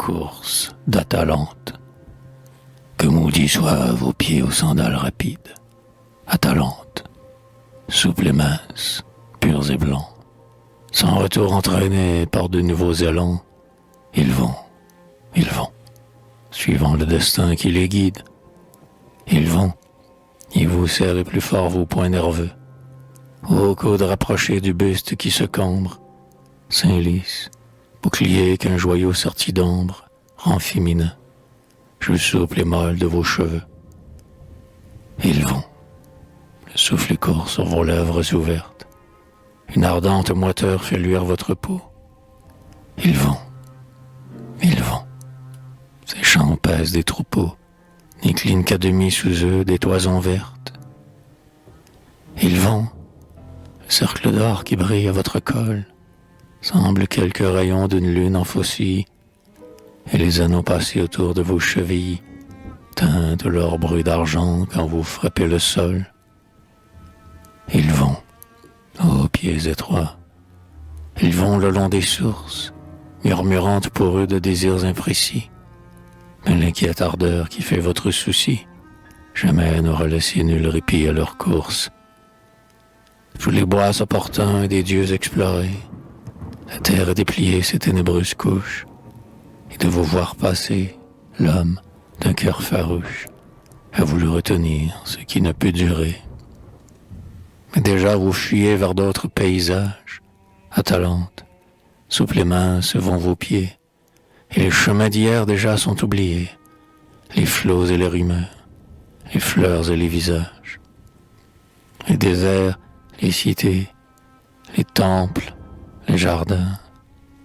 course d'Atalante. Que maudits soient vos pieds aux sandales rapides. Atalante, souples et minces, purs et blancs, sans retour entraînés par de nouveaux élans, ils vont, suivant le destin qui les guide. Ils vont, et vous serrez plus fort vos poings nerveux, aux coudes rapprochés du buste qui se cambre, sein lisse, bouclier qu'un joyau sorti d'ombre rend féminin, je souple et molle de vos cheveux. Ils vont, le souffle court sur vos lèvres ouvertes, une ardente moiteur fait luire votre peau. Ils vont, ces champs pèsent des troupeaux, n'inclinent qu'à demi sous eux des toisons vertes. Ils vont, le cercle d'or qui brille à votre col semble quelques rayons d'une lune en faucille, et les anneaux passés autour de vos chevilles teintent leur bruit d'argent quand vous frappez le sol. Ils vont, aux pieds étroits, ils vont le long des sources, murmurant pour eux de désirs imprécis. Mais l'inquiète ardeur qui fait votre souci jamais n'aura laissé nul répit à leur course. Tous les bois s'apportant des dieux explorés, la terre a déplié ses ténébreuses couches, et de vous voir passer, l'homme d'un cœur farouche a voulu retenir ce qui ne peut durer. Mais déjà vous fuyez vers d'autres paysages, Atalante, souples et minces vont vos pieds, et les chemins d'hier déjà sont oubliés, les flots et les rumeurs, les fleurs et les visages, les déserts, les cités, les temples, les jardins,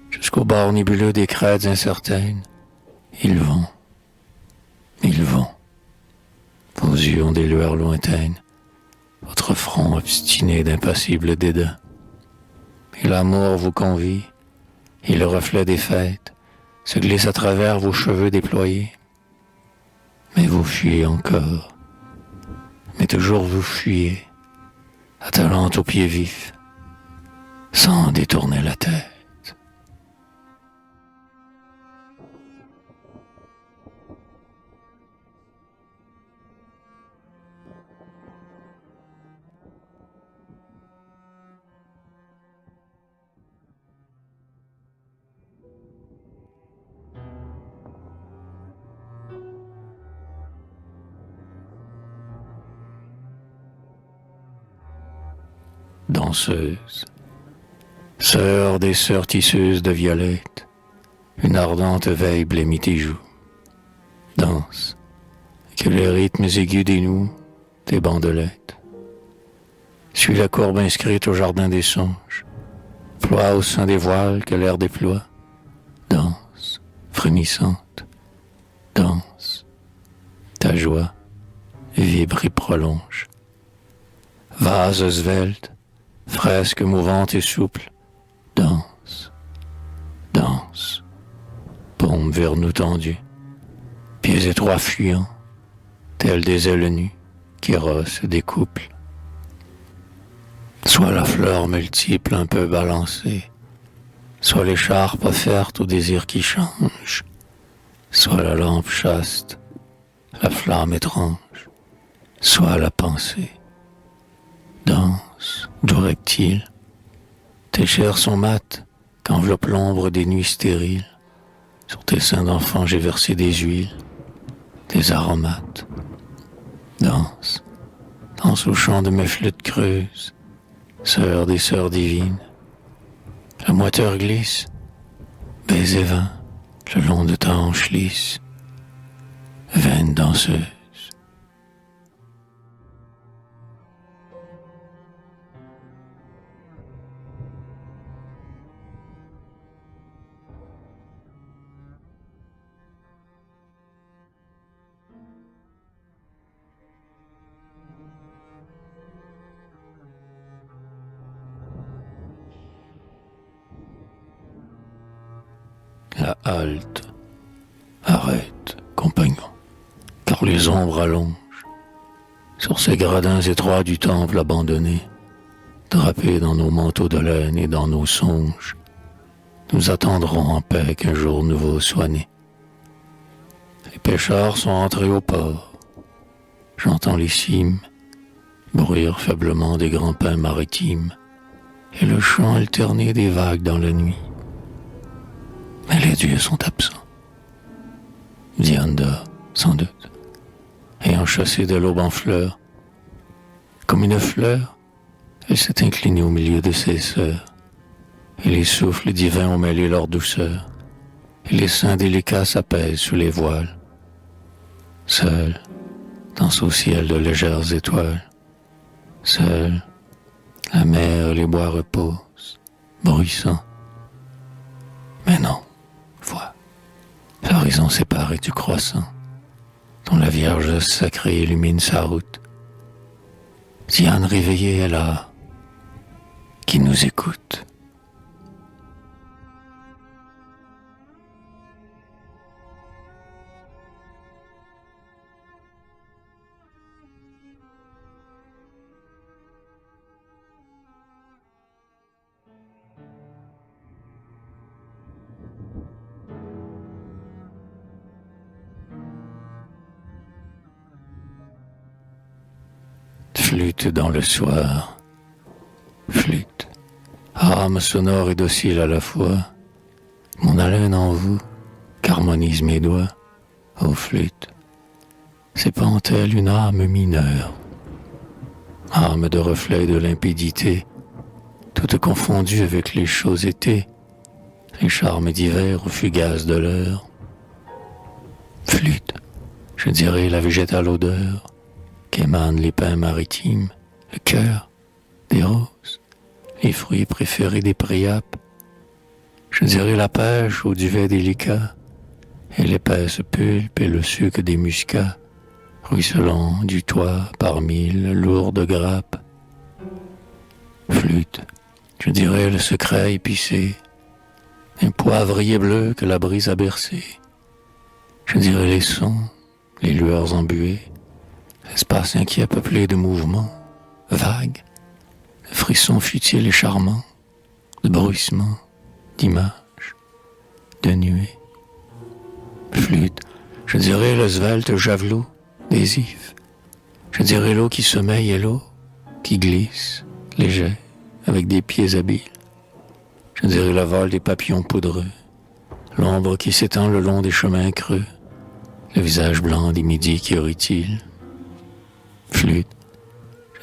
jusqu'au bord nébuleux des crêtes incertaines. Ils vont, vos yeux ont des lueurs lointaines, votre front obstiné d'impassible dédain. Et l'amour vous convie, et le reflet des fêtes se glisse à travers vos cheveux déployés. Mais vous fuyez encore, mais toujours vous fuyez, Atalante aux pieds vifs, sans détourner la tête. Danseuse, sœur des sœurs tisseuses de violettes, une ardente veille blêmit tes joues. Danse, que les rythmes aigus dénouent tes bandelettes. Suis la courbe inscrite au jardin des songes, ploie au sein des voiles que l'air déploie. Danse, frémissante, danse, ta joie vibre et prolonge. Vase svelte, fresque mouvante et souple, danse, danse, paume vers nous tendue, pieds étroits fuyants, tels des ailes nues qui rossent des couples. Soit la fleur multiple un peu balancée, soit l'écharpe offerte au désir qui change, soit la lampe chaste, la flamme étrange, soit la pensée. Danse, doux reptile, tes chairs sont mates qu'enveloppe l'ombre des nuits stériles. Sur tes seins d'enfant j'ai versé des huiles, des aromates. Danse, danse au chant de mes flûtes creuses, sœur des sœurs divines. La moiteur glisse, baiser vain, le long de ta hanche lisse, vaine danseuse. La halte, arrête, compagnon, car les ombres allongent sur ces gradins étroits du temple abandonné, drapés dans nos manteaux de laine et dans nos songes. Nous attendrons en paix qu'un jour nouveau soit né, Les pêcheurs sont entrés au port. J'entends les cimes bruire faiblement des grands pins maritimes et le chant alterné des vagues dans la nuit. Mais les dieux sont absents. Dianda, sans doute, ayant chassé de l'aube en fleurs, comme une fleur, elle s'est inclinée au milieu de ses sœurs, et les souffles divins ont mêlé leur douceur, et les seins délicats s'apaisent sous les voiles. Seul, danse au ciel de légères étoiles. Seul, la mer et les bois reposent, bruissants. Mais non, vois, l'horizon séparé du croissant, dont la Vierge sacrée illumine sa route. Diane réveillée est là, qui nous écoute. Flûte dans le soir, flûte, âme sonore et docile à la fois, mon haleine en vous qu'harmonise mes doigts, ô flûte, sépare-t-elle une âme mineure, âme de reflet de limpidité, toute confondue avec les choses été, les charmes d'hiver ou fugaces de l'heure. Flûte, je dirais la végétale odeur, qu'émanent les pins maritimes, le cœur des roses, les fruits préférés des priapes. Je dirais la pêche au duvet délicat, et l'épaisse pulpe et le sucre des muscats, ruisselant du toit par mille lourdes grappes. Flûte, je dirais le secret épicé, un poivrier bleu que la brise a bercé. Je dirais les sons, les lueurs embuées, l'espace inquiet peuplé de mouvements vagues, de frissons futiles et charmants, de bruissements, d'images, de nuées. Flûte, je dirais le svelte javelot des ifs. Je dirais l'eau qui sommeille et l'eau qui glisse, léger, avec des pieds habiles. Je dirais le vol des papillons poudreux, l'ombre qui s'étend le long des chemins creux, le visage blanc des midis qui rutilent. Flûte,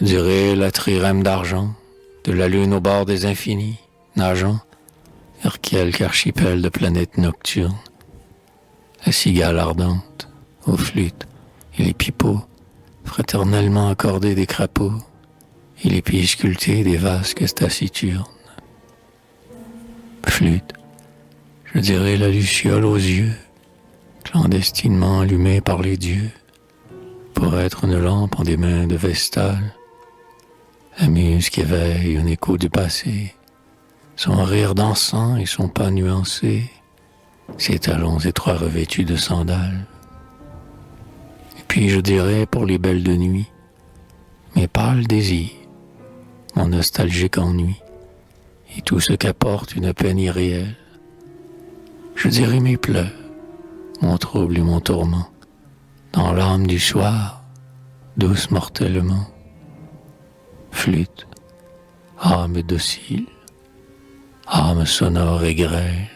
je dirais la trirème d'argent, de la lune au bord des infinis, nageant vers quelque archipel de planètes nocturnes. La cigale ardente, aux flûtes, et les pipeaux, fraternellement accordés des crapauds, et les pieds sculptés des vasques taciturnes. Flûte, je dirais la luciole aux yeux, clandestinement allumée par les dieux, pour être une lampe en des mains de Vestale, la muse qui éveille un écho du passé, son rire dansant et son pas nuancé, ses talons étroits revêtus de sandales. Et puis je dirais pour les belles de nuit, mes pâles désirs, mon nostalgique ennui, et tout ce qu'apporte une peine irréelle. Je dirais mes pleurs, mon trouble et mon tourment, dans l'âme du soir, douce mortellement. Flûte, âme docile, âme sonore et grêle.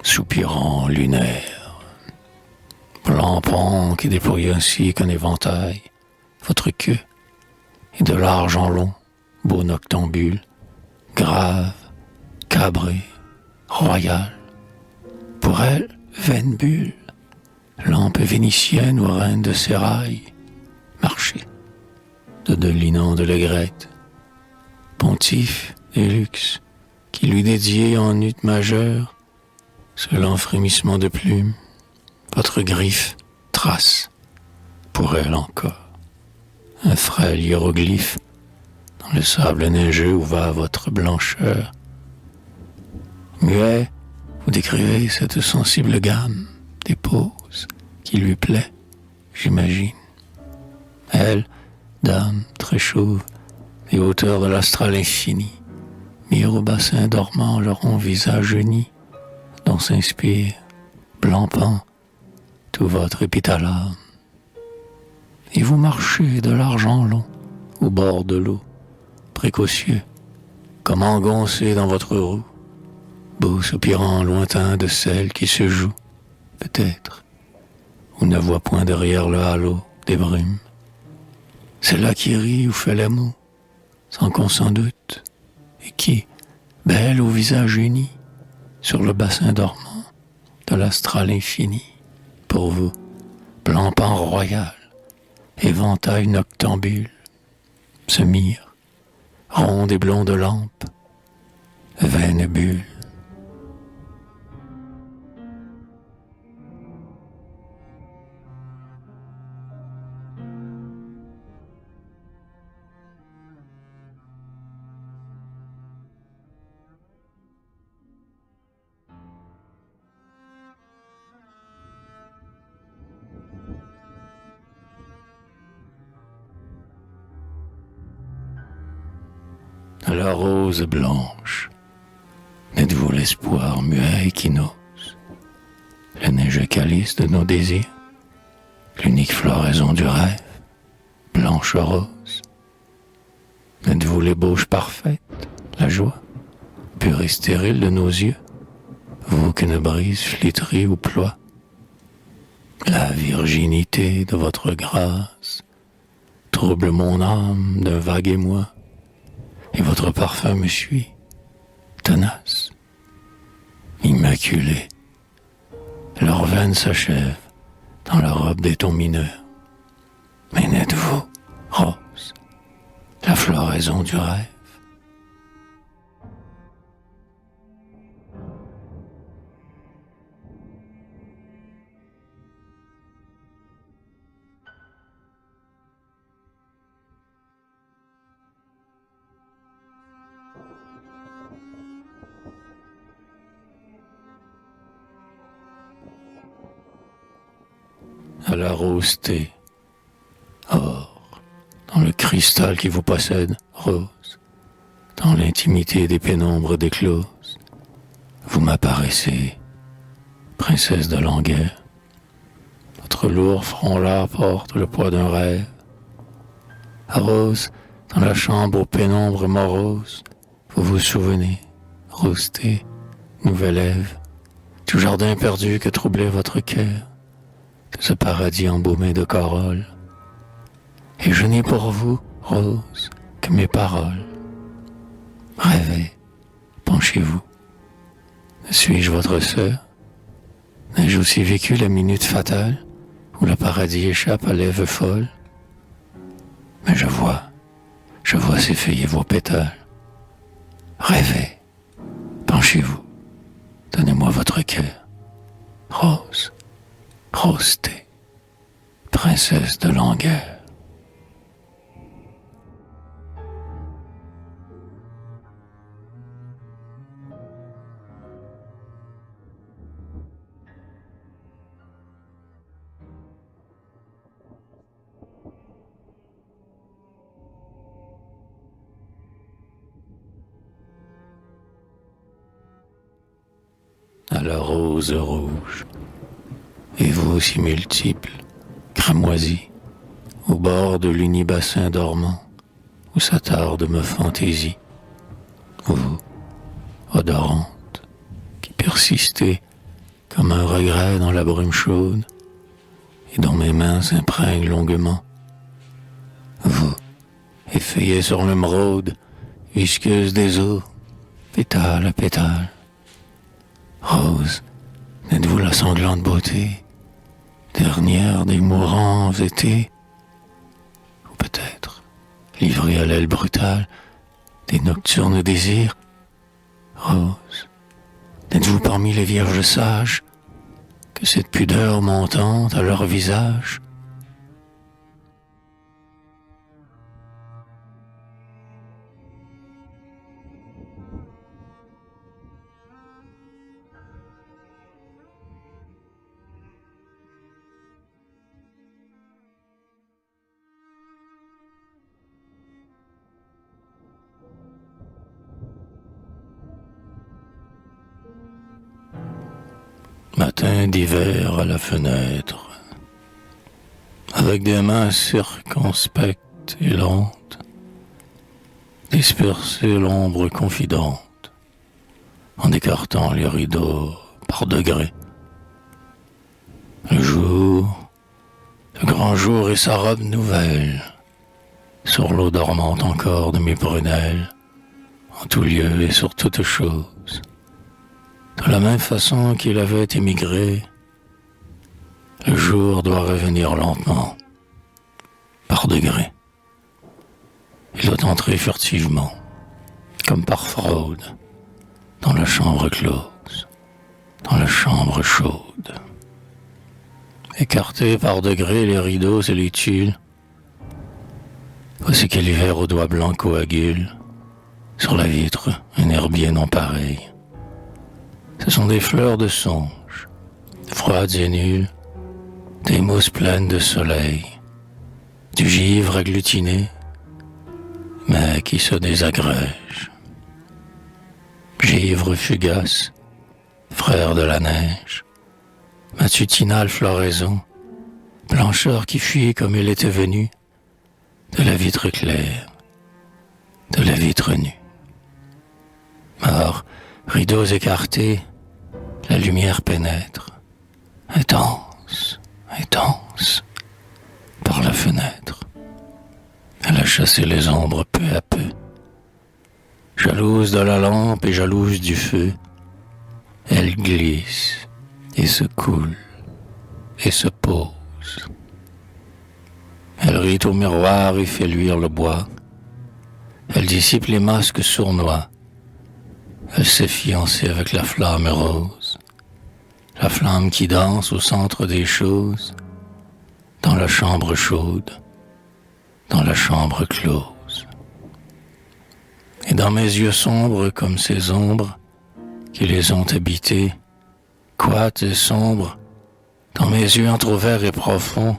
Soupirant lunaire, lampon qui déploie ainsi qu'un éventail, votre queue et de l'argent long, beau noctambule, grave, cabré, royal. Pour elle, vaine bulle, lampe vénitienne ou reine de sérail, marché, de Dolinon de Legrette, pontife et luxe, qui lui dédiait en ut majeur, ce lent frémissement de plumes, votre griffe trace, pour elle encore, un frêle hiéroglyphe dans le sable neigeux où va votre blancheur. Muet, vous décrivez cette sensible gamme des poses qui lui plaît, j'imagine. Elle, dame très chauve, des hauteurs de l'astral infini, mire au bassin dormant leur rond visage uni, dont s'inspire, blanc-pan, tout votre épithalame. Et vous marchez de l'argent long, au bord de l'eau, précautieux, comme engoncé dans votre roue, beau soupirant lointain de celle qui se joue, peut-être, ou ne voit point derrière le halo des brumes. C'est là qui rit ou fait l'amour, sans qu'on s'en doute, et qui, belle au visage uni, sur le bassin dormant de l'astral infini, pour vous, blanc-pan royal, éventail noctambule, se mire, ronde et blonde lampe, vaine bulle. À la rose blanche, n'êtes-vous l'espoir muet qui n'ose, le neigeux calice de nos désirs, l'unique floraison du rêve, blanche rose? N'êtes-vous l'ébauche parfaite, la joie, pure et stérile de nos yeux, vous qu'une brise flétrie ou ploie? La virginité de votre grâce trouble mon âme d'un vague émoi, et votre parfum me suit, tenace, immaculé. Leur veine s'achève dans la robe des tons mineurs. Mais n'êtes-vous, rose, la floraison du rêve? À la roseté, or, dans le cristal qui vous possède, rose, dans l'intimité des pénombres d'écloses, vous m'apparaissez, princesse de langueur. Votre lourd front là porte le poids d'un rêve. À rose, dans la chambre aux pénombres moroses, vous vous souvenez, roseté, nouvelle Ève, tout jardin perdu que troublait votre cœur, de ce paradis embaumé de corolles. Et je n'ai pour vous, rose, que mes paroles. Rêvez, penchez-vous. Suis-je votre sœur? N'ai-je aussi vécu la minute fatale où le paradis échappe à l'Ève folle? Mais je vois s'effeuiller vos pétales. Rêvez, penchez-vous, donnez-moi votre cœur. Rose, roseté, princesse de langueur. À la rose rouge, et vous si multiples, cramoisis, au bord de l'unibassin dormant, où s'attarde ma fantaisie, vous, odorante, qui persistez comme un regret dans la brume chaude, et dont mes mains s'imprègnent longuement, vous, effeuillée sur l'émeraude, visqueuse des eaux, pétale à pétale. Rose, n'êtes-vous la sanglante beauté, dernière des mourants étés? Ou peut-être, livrée à l'aile brutale des nocturnes désirs? Rose, n'êtes-vous parmi les vierges sages que cette pudeur montante à leur visage matin d'hiver à la fenêtre, avec des mains circonspectes et lentes, disperser l'ombre confidente, en écartant les rideaux par degrés. Le jour, le grand jour et sa robe nouvelle, sur l'eau dormante encore de mes prunelles, en tout lieu et sur toute chose, de la même façon qu'il avait émigré, le jour doit revenir lentement, par degrés. Il doit entrer furtivement, comme par fraude, dans la chambre close, dans la chambre chaude. Écarter par degrés les rideaux et les tuiles, voici que l'hiver aux doigts blancs coagule sur la vitre un herbier non pareil. Ce sont des fleurs de songe, froides et nulles, des mousses pleines de soleil, du givre agglutiné, mais qui se désagrège. Givre fugace, frère de la neige, matutinale floraison, blancheur qui fuit comme elle était venue, de la vitre claire, de la vitre nue. Or, rideaux écartés, la lumière pénètre, intense, intense, par la fenêtre. Elle a chassé les ombres peu à peu. Jalouse de la lampe et jalouse du feu, elle glisse et se coule et se pose. Elle rit au miroir et fait luire le bois. Elle dissipe les masques sournois. Elle s'est fiancée avec la flamme rose, la flamme qui danse au centre des choses, dans la chambre chaude, dans la chambre close. Et dans mes yeux sombres comme ces ombres qui les ont habités, coites et sombres, dans mes yeux entr'ouverts et profonds,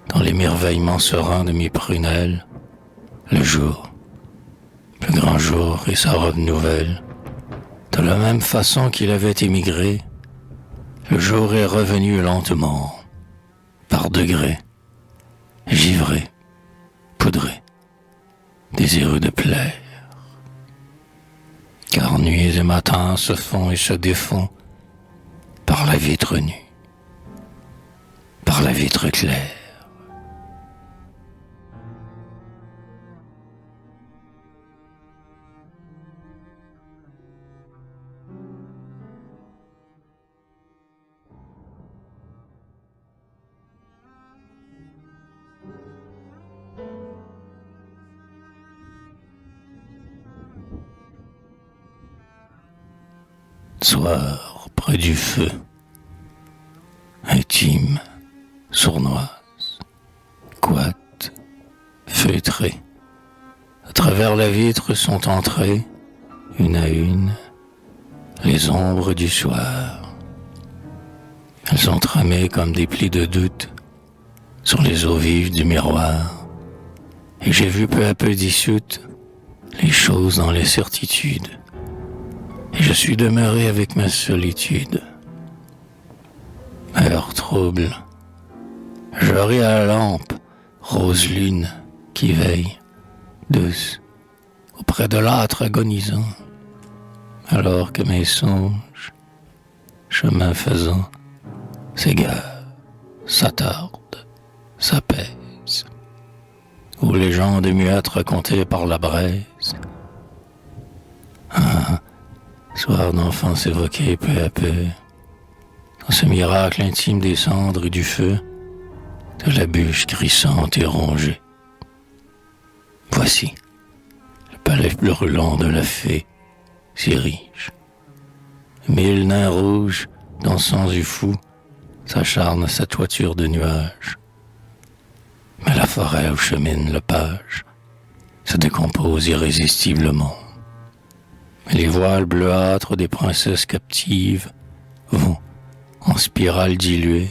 dans l'émerveillement serein de mes prunelles, le jour, le grand jour et sa robe nouvelle, de la même façon qu'il avait émigré, le jour est revenu lentement, par degrés, givré, poudré, désireux de plaire. Car nuits et matins se font et se défont par la vitre nue, par la vitre claire. Soir, près du feu, intime, sournoise, coite, feutrée. À travers la vitre sont entrées, une à une, les ombres du soir. Elles sont tramées comme des plis de doute sur les eaux vives du miroir, et j'ai vu peu à peu dissoutes les choses dans les certitudes. Et je suis demeuré avec ma solitude. Heure trouble, je ris à la lampe, rose lune, qui veille, douce, auprès de l'âtre agonisant, alors que mes songes, chemin faisant, s'égarent, s'attardent, s'apaisent, où les gens des muettes racontées par la braise. Soir d'enfance évoqué peu à peu, dans ce miracle intime des cendres et du feu, de la bûche crissante et rongée. Voici le palais brûlant de la fée, si riche. 1000 nains rouges, dansant du fou, s'acharnent à sa toiture de nuages. Mais la forêt où chemine le page se décompose irrésistiblement. Les voiles bleuâtres des princesses captives vont, en spirale diluée,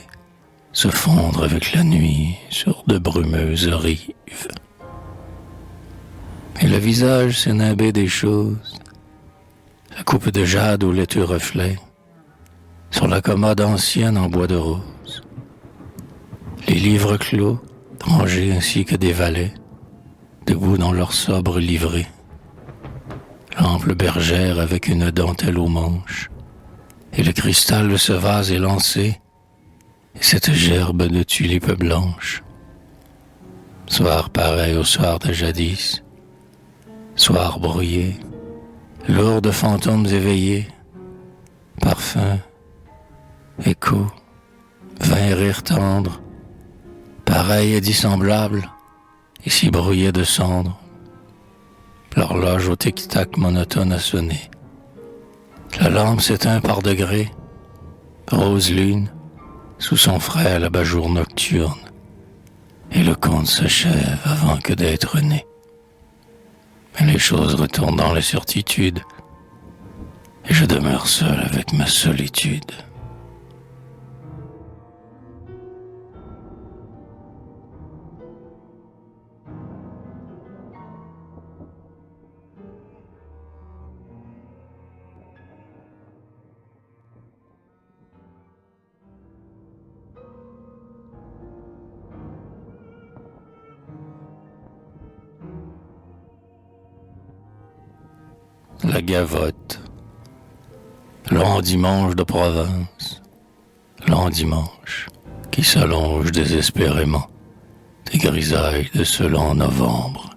se fondre avec la nuit sur de brumeuses rives. Et le visage s'est nimbé des choses, la coupe de jade au laiteux reflet, sur la commode ancienne en bois de rose. Les livres clos, rangés ainsi que des valets, debout dans leur sobre livrée. L'ample bergère avec une dentelle aux manches, et le cristal de ce vase élancé, et cette gerbe de tulipes blanches. Soir pareil au soir de jadis, soir brouillé, lourd de fantômes éveillés, parfum, écho, vain rire tendre, pareil et dissemblable, et si brouillé de cendres. L'horloge au tic-tac monotone a sonné. La lampe s'éteint par degrés, rose lune, sous son frêle abat-jour nocturne, et le conte s'achève avant que d'être né. Mais les choses retournent dans la certitude, et je demeure seul avec ma solitude. La gavotte, long dimanche de province, long dimanche qui s'allonge désespérément des grisailles de ce long novembre.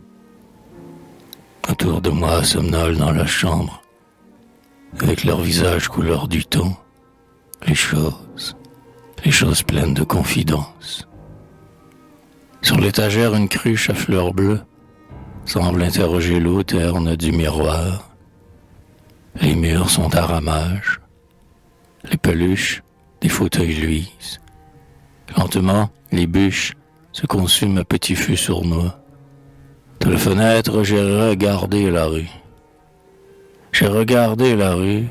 Autour de moi somnolent dans la chambre, avec leur visage couleur du thon, les choses pleines de confidence. Sur l'étagère, une cruche à fleurs bleues semble interroger l'eau terne du miroir. Les murs sont à ramage, les peluches des fauteuils luisent. Lentement, les bûches se consument à petit feu sournois. De la fenêtre, j'ai regardé la rue. J'ai regardé la rue,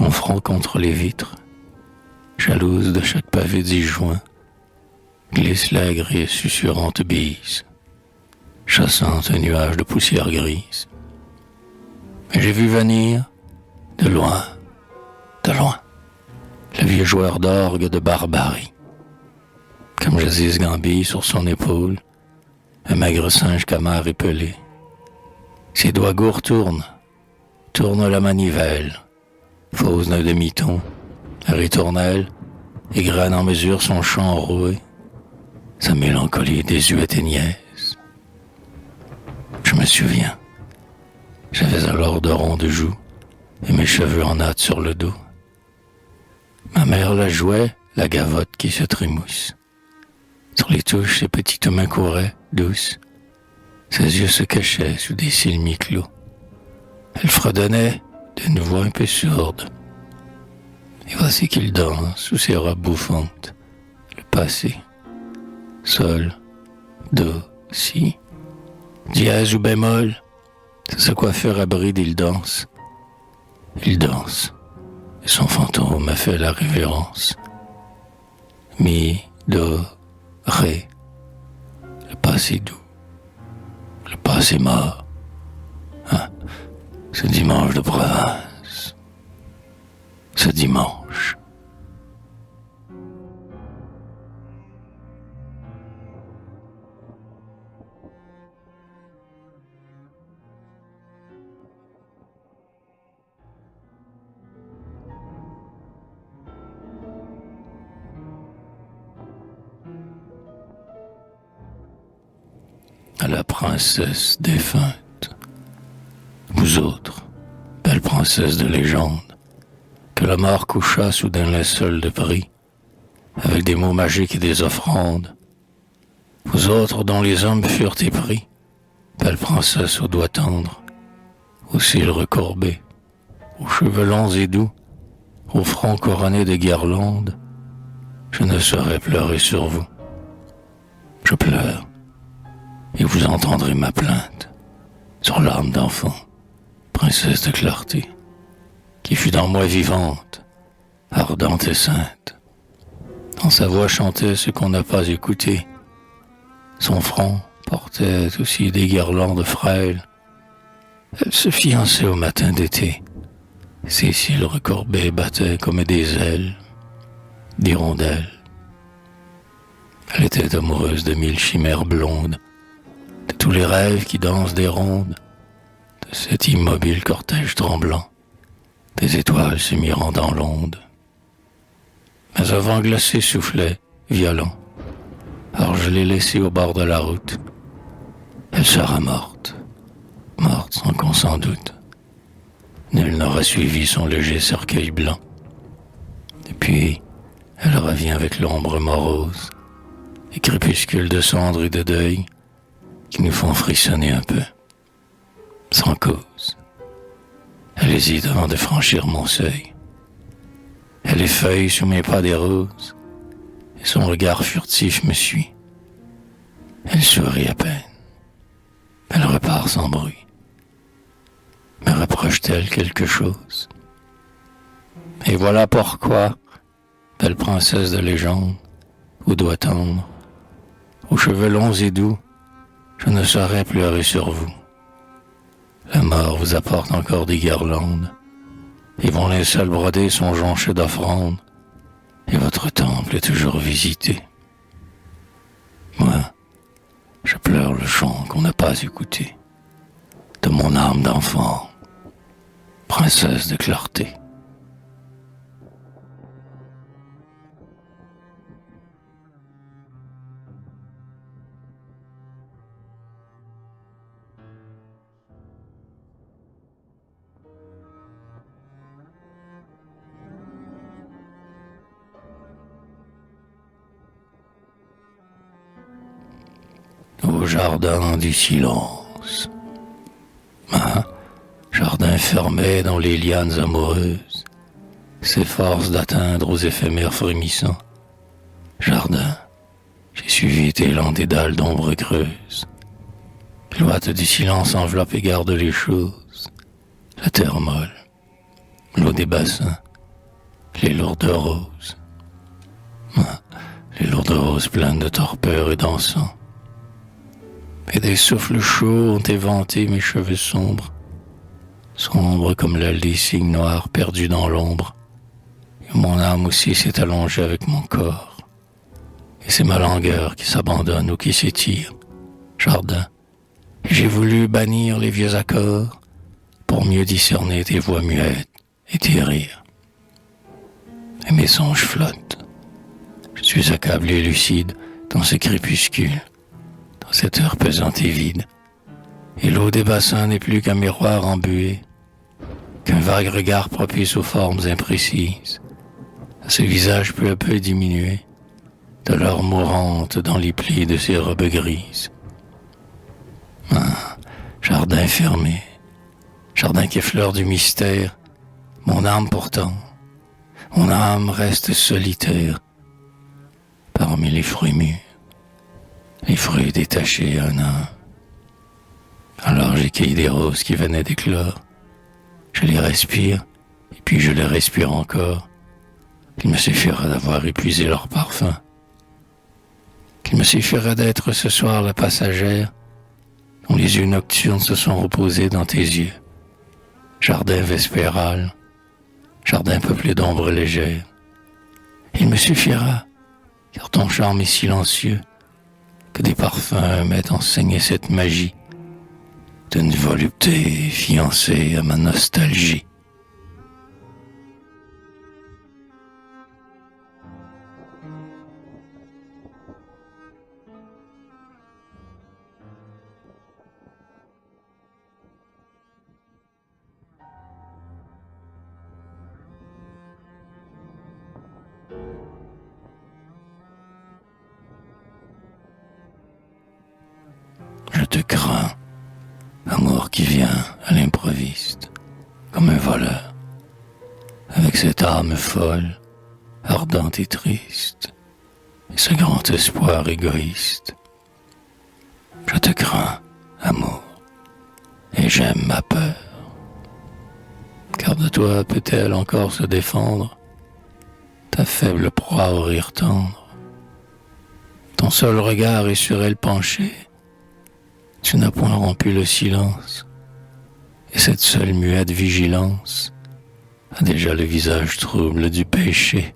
mon front contre les vitres. Jalouse de chaque pavé disjoint, glisse l'aigre et susurrante bise, chassant un nuage de poussière grise. Mais j'ai vu venir, de loin, le vieux joueur d'orgue de barbarie. Comme jadis Gambille sur son épaule, un maigre singe camard épelé. Ses doigts gourds tournent la manivelle, fausse d'un demi-ton, la ritournelle, égrène en mesure son chant roué, sa mélancolie désuète et niaise. Je me souviens. J'avais alors de rondes joues et mes cheveux en natte sur le dos. Ma mère la jouait, la gavotte qui se trémousse. Sur les touches, ses petites mains couraient, douces. Ses yeux se cachaient sous des cils mi-clos. Elle fredonnait d'une voix un peu sourde. Et voici qu'il danse sous ses robes bouffantes. Le passé. Sol, do, si, dièse ou bémol. Sa coiffure abride, il danse. Il danse. Et son fantôme a fait la révérence. Mi, do, ré. Le passé doux. Le passé mort. Hein? Ce dimanche de province. Ce dimanche. À la princesse défunte, vous autres, belle princesse de légende, que la mort coucha sous d'un linceul de prix, avec des mots magiques et des offrandes, vous autres dont les hommes furent épris, belle princesse aux doigts tendres, aux cils recourbés, aux cheveux longs et doux, au front couronné de guirlandes, je ne saurais pleurer sur vous. Je pleure, et vous entendrez ma plainte sur l'âme d'enfant, princesse de clarté, qui fut dans moi vivante, ardente et sainte. Dans sa voix chantait ce qu'on n'a pas écouté. Son front portait aussi des guirlandes frêles. Elle se fiançait au matin d'été, Ses cils recourbés battaient comme des ailes, d'hirondelles. Elle était amoureuse de 1000 chimères blondes, de tous les rêves qui dansent des rondes, de cet immobile cortège tremblant, des étoiles se mirant dans l'onde. Mais un vent glacé soufflait, violent. Alors je l'ai laissée au bord de la route. Elle sera morte, morte sans qu'on s'en doute. Nul n'aura suivi son léger cercueil blanc. Et puis, elle revient avec l'ombre morose, les crépuscules de cendres et de deuil qui nous font frissonner un peu, sans cause. Elle hésite avant de franchir mon seuil. Elle effeuille sous mes pas des roses, et son regard furtif me suit. Elle sourit à peine. Elle repart sans bruit. Me reproche-t-elle quelque chose? Et voilà pourquoi, belle princesse de légende, aux doigts tendres, aux cheveux longs et doux, je ne saurais pleurer sur vous. La mort vous apporte encore des guirlandes, et vos linceuls brodés sont jonchés d'offrandes, et votre temple est toujours visité. Moi, je pleure le chant qu'on n'a pas écouté, de mon âme d'enfant, princesse de clarté. Au jardin du silence, jardin fermé dans les lianes amoureuses, s'efforce d'atteindre aux éphémères frémissants. Jardin, j'ai suivi tes lents dédales d'ombre creuse. L'ouate du silence enveloppe et garde les choses. La terre molle, l'eau des bassins, les lourdes roses. Les lourdes roses pleines de torpeur et d'encens. Et des souffles chauds ont éventé mes cheveux sombres, sombres comme l'aile des cygnes noirs perdus dans l'ombre. Et mon âme aussi s'est allongée avec mon corps. Et c'est ma langueur qui s'abandonne ou qui s'étire. Jardin, j'ai voulu bannir les vieux accords pour mieux discerner tes voix muettes et tes rires. Et mes songes flottent. Je suis accablé lucide dans ce crépuscule, dans cette heure pesante et vide. Et l'eau des bassins n'est plus qu'un miroir embué, qu'un vague regard propice aux formes imprécises, à ce visage peu à peu diminué, de l'heure mourante dans les plis de ses robes grises. Jardin fermé, jardin qui effleure du mystère, mon âme pourtant, mon âme reste solitaire, parmi les fruits mûrs, les fruits détachés un à un. Alors j'écueille des roses qui venaient d'éclore, je les respire, et puis je les respire encore. Il me suffira d'avoir épuisé leur parfum, qu'il me suffira d'être ce soir la passagère dont les yeux nocturnes se sont reposés dans tes yeux. Jardin vespéral, jardin peuplé d'ombres légères. Il me suffira, car ton charme est silencieux, que des parfums mettent enseigner cette magie d'une volupté fiancée à ma nostalgie. Je te crains, amour qui vient à l'improviste, comme un voleur, avec cette âme folle, ardente et triste, et ce grand espoir égoïste. Je te crains, amour, et j'aime ma peur, car de toi peut-elle encore se défendre, ta faible proie au rire tendre. Ton seul regard est sur elle penché, tu n'as point rompu le silence, et cette seule muette vigilance a déjà le visage trouble du péché.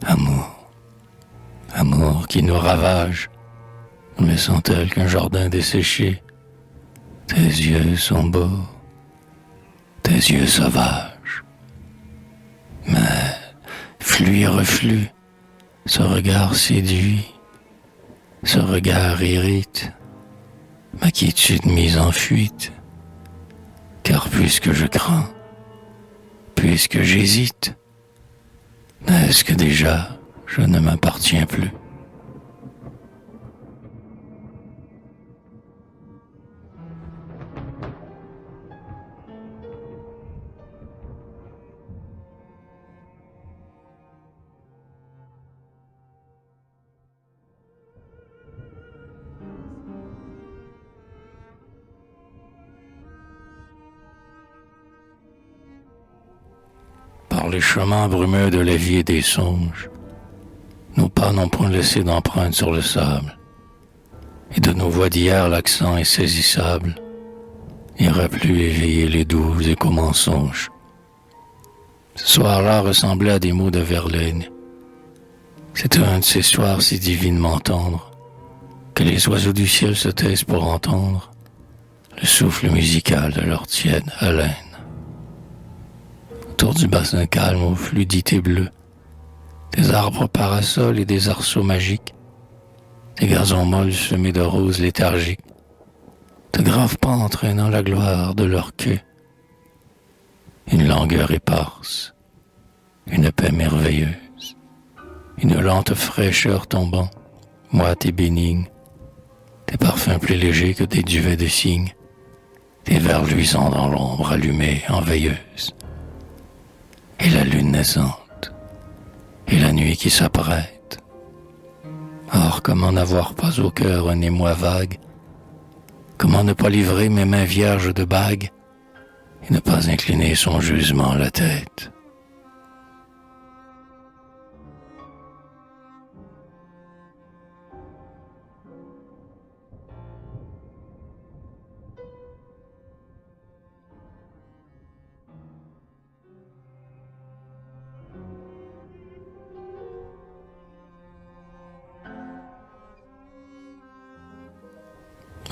Amour, amour qui nous ravage, nous laissant tel qu'un jardin desséché. Tes yeux sont beaux, tes yeux sauvages. Mais, flux et reflux, ce regard séduit, ce regard irrite, ma quiétude mise en fuite. Car puisque je crains, puisque j'hésite, est-ce que déjà je ne m'appartiens plus? Par les chemins brumeux de la vie et des songes, nos pas n'ont point laissé d'empreintes sur le sable, et de nos voix d'hier l'accent insaisissable n'ira plus éveiller les doux échos mensonges. Ce soir-là ressemblait à des mots de Verlaine. C'était un de ces soirs si divinement tendres que les oiseaux du ciel se taisent pour entendre le souffle musical de leur tiède haleine. Autour du bassin calme aux fluidités bleues, des arbres parasols et des arceaux magiques, des gazons molles semés de roses léthargiques, de graves pas entraînant la gloire de leur queue, une langueur éparse, une paix merveilleuse, une lente fraîcheur tombant, moite et bénigne, des parfums plus légers que des duvets de cygne, des vers luisants dans l'ombre allumée en veilleuse, et la lune naissante, et la nuit qui s'apprête. Or, comment n'avoir pas au cœur un émoi vague? Comment ne pas livrer mes mains vierges de bagues et ne pas incliner songeusement la tête?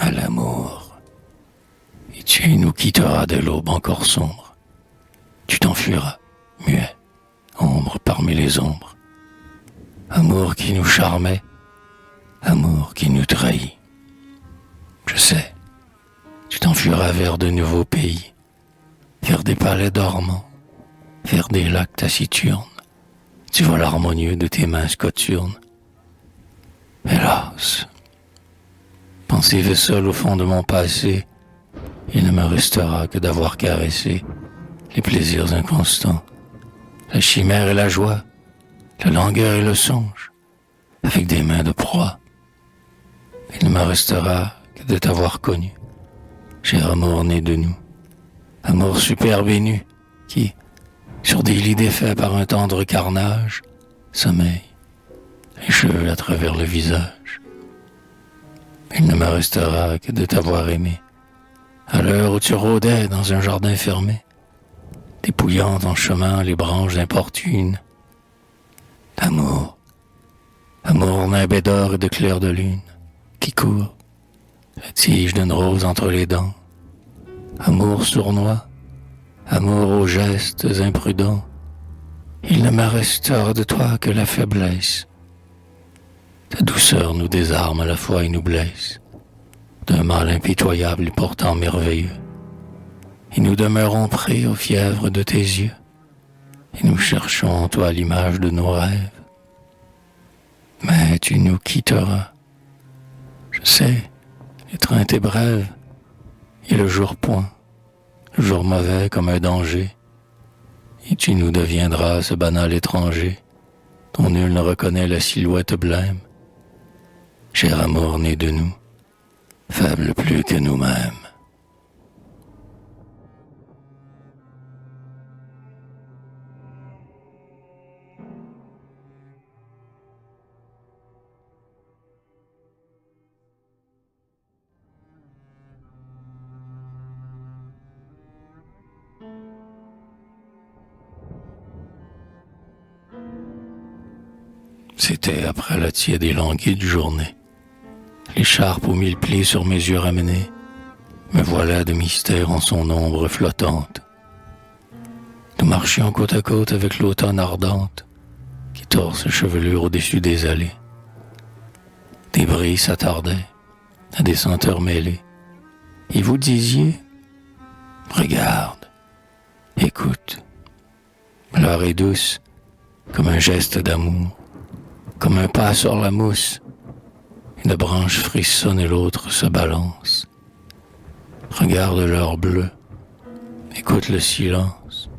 À l'amour, et tu nous quitteras de l'aube encore sombre. Tu t'enfuiras, muet, ombre parmi les ombres. Amour qui nous charmait, amour qui nous trahit. Je sais, tu t'enfuiras vers de nouveaux pays, vers des palais dormants, vers des lacs taciturnes. Tu vois l'harmonieux de tes mains coturnes. Hélas, pensive et seul au fond de mon passé, il ne me restera que d'avoir caressé les plaisirs inconstants, la chimère et la joie, la langueur et le songe, avec des mains de proie. Il ne me restera que de t'avoir connu, cher amour né de nous, amour superbe et nu, qui, sur des lits défaits par un tendre carnage, sommeille, les cheveux à travers le visage. Il ne me restera que de t'avoir aimé, à l'heure où tu rôdais dans un jardin fermé, dépouillant en chemin les branches importunes. Amour, amour nimbé d'or et de clair de lune, qui court, la tige d'une rose entre les dents. Amour sournois, amour aux gestes imprudents, il ne me restera de toi que la faiblesse. Ta douceur nous désarme à la fois et nous blesse, d'un mal impitoyable et pourtant merveilleux. Et nous demeurons prêts aux fièvres de tes yeux, et nous cherchons en toi l'image de nos rêves. Mais tu nous quitteras. Je sais, l'étreinte est brève, et le jour point, le jour mauvais comme un danger, et tu nous deviendras ce banal étranger, dont nul ne reconnaît la silhouette blême. Cher amour né de nous, faible plus que nous-mêmes. C'était après la tiède et languide journée. L'écharpe aux 1000 plis sur mes yeux ramenée, me voilà de mystère en son ombre flottante. Nous marchions côte à côte avec l'automne ardente qui tord ses chevelures au-dessus des allées. Des brilles s'attardaient à des senteurs mêlées. Et vous disiez, regarde, écoute, l'heure est douce comme un geste d'amour, comme un pas sur la mousse. Une branche frissonne et l'autre se balance. Regarde l'heure bleue, écoute le silence.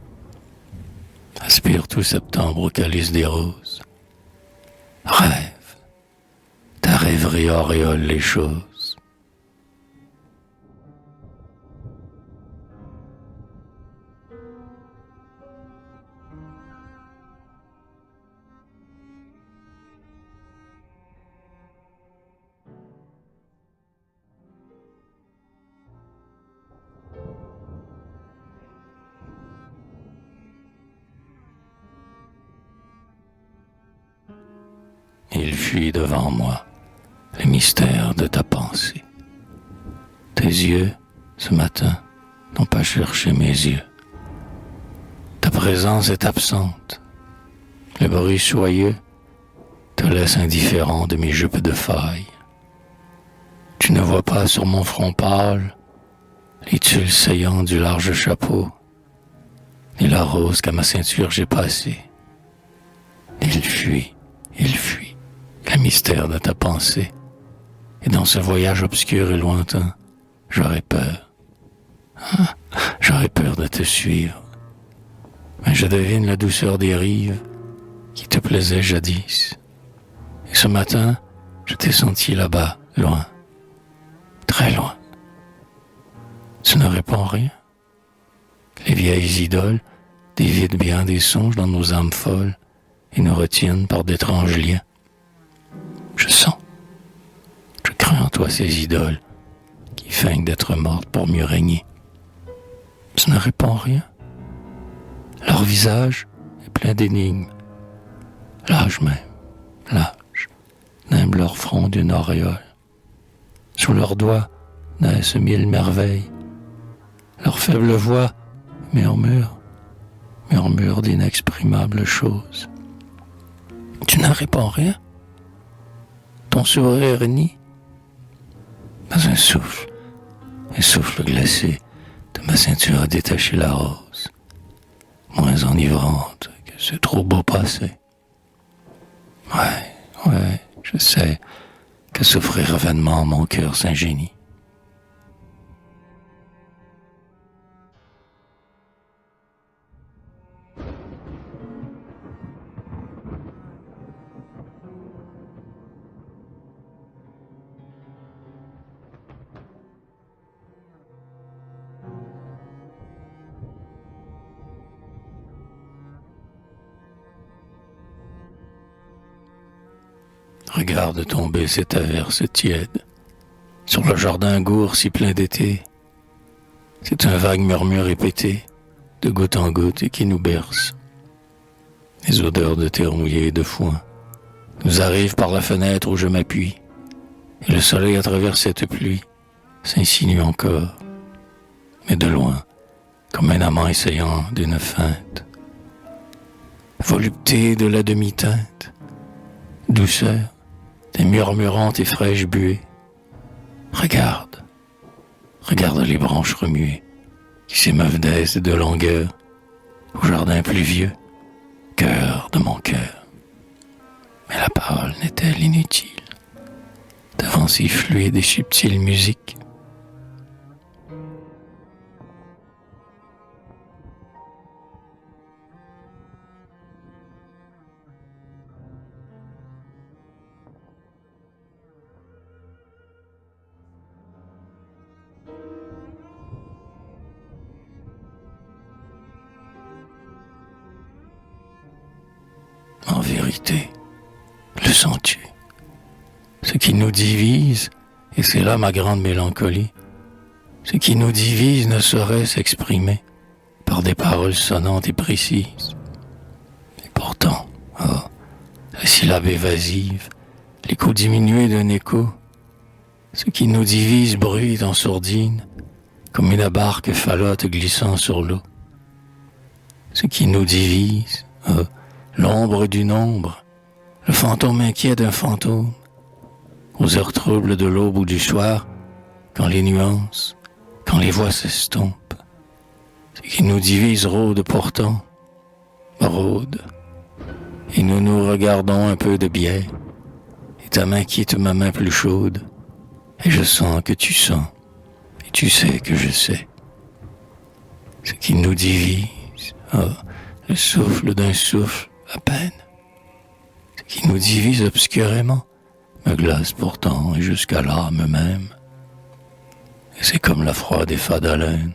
Aspire tout septembre au calice des roses. Rêve, ta rêverie auréole les choses. Il fuit devant moi le mystère de ta pensée. Tes yeux, ce matin, n'ont pas cherché mes yeux. Ta présence est absente. Le bruit soyeux te laisse indifférent de mes jupes de faille. Tu ne vois pas sur mon front pâle les tuiles saillants du large chapeau, ni la rose qu'à ma ceinture j'ai passée. Il fuit, le mystère de ta pensée. Et dans ce voyage obscur et lointain, j'aurais peur. J'aurais peur de te suivre. Mais je devine la douceur des rives qui te plaisaient jadis. Et ce matin, je t'ai senti là-bas, loin, très loin. Tu ne réponds rien. Les vieilles idoles dévident bien des songes dans nos âmes folles et nous retiennent par d'étranges liens. Je sens, je crains en toi ces idoles qui feignent d'être mortes pour mieux régner. Tu ne réponds rien. Leur visage est plein d'énigmes. L'âge même, l'âge, n'aime leur front d'une auréole. Sous leurs doigts naissent 1000 merveilles. Leur faible voix murmure d'inexprimables choses. Tu ne réponds rien. Ton sourire nie. Pas un souffle glacé de ma ceinture a détaché la rose, moins enivrante que ce trop beau passé. Ouais, je sais que souffrir vainement mon cœur s'ingénie. Regarde tomber cette averse tiède sur le jardin gourd si plein d'été. C'est un vague murmure répété de goutte en goutte et qui nous berce. Les odeurs de terre mouillée et de foin nous arrivent par la fenêtre où je m'appuie, et le soleil à travers cette pluie s'insinue encore, mais de loin, comme un amant essayant d'une feinte. Volupté de la demi-teinte, douceur des murmurantes et fraîches buées. Regarde les branches remuées qui s'émeuvent d'aise et de longueur au jardin pluvieux, cœur de mon cœur. Mais la parole n'est-elle inutile devant ces fluides et subtiles musiques? En vérité, le sens-tu? Ce qui nous divise, et c'est là ma grande mélancolie, ce qui nous divise ne saurait s'exprimer par des paroles sonnantes et précises. Et pourtant, la syllabe évasive, l'écho diminué d'un écho. Ce qui nous divise bruit en sourdine, comme une barque falote glissant sur l'eau. Ce qui nous divise, l'ombre d'une ombre, le fantôme inquiet d'un fantôme, aux heures troubles de l'aube ou du soir, quand les nuances, quand les voix s'estompent. Ce qui nous divise rôde pourtant, rôde, et nous nous regardons un peu de biais, et ta main quitte ma main plus chaude, et je sens que tu sens, et tu sais que je sais. Ce qui nous divise, le souffle d'un souffle à peine. Ce qui nous divise obscurément, me glace pourtant, et jusqu'à l'âme même. Et c'est comme la froide et fade haleine,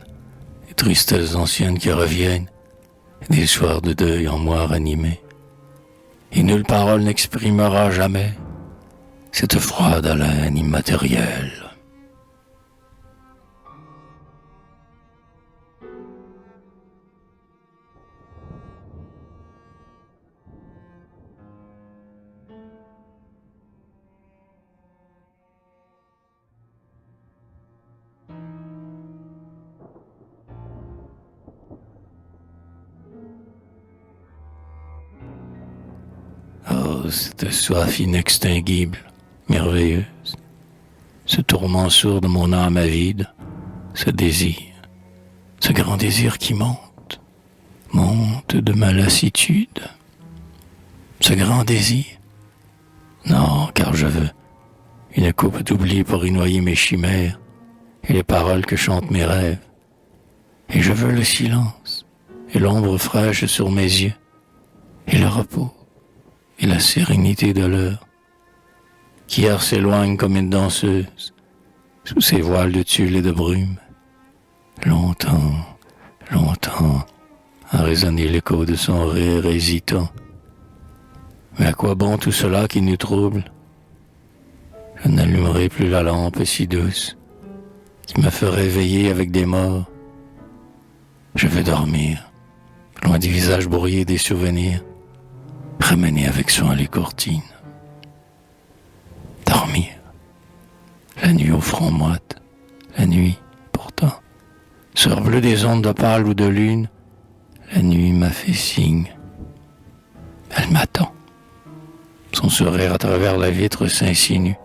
les tristesses anciennes qui reviennent, et des soirs de deuil en moi ranimés. Et nulle parole n'exprimera jamais cette froide haleine immatérielle. Oh, cette soif inextinguible, merveilleuse, ce tourment sourd de mon âme avide, ce désir, ce grand désir qui monte, monte de ma lassitude. Ce grand désir? Non, car je veux une coupe d'oubli pour y noyer mes chimères et les paroles que chantent mes rêves. Et je veux le silence et l'ombre fraîche sur mes yeux et le repos et la sérénité de l'heure qui hier s'éloigne comme une danseuse sous ses voiles de tulle et de brume. Longtemps, longtemps a résonné l'écho de son rire hésitant. Mais à quoi bon tout cela qui nous trouble? Je n'allumerai plus la lampe si douce qui me ferait veiller avec des morts. Je veux dormir, loin du visage brouillé des souvenirs, ramener avec soin les courtines. Dormir, la nuit au front moite, la nuit, pourtant, sœur bleue des ondes d'opale ou de lune, la nuit m'a fait signe. Elle m'attend. Son sourire à travers la vitre s'insinue.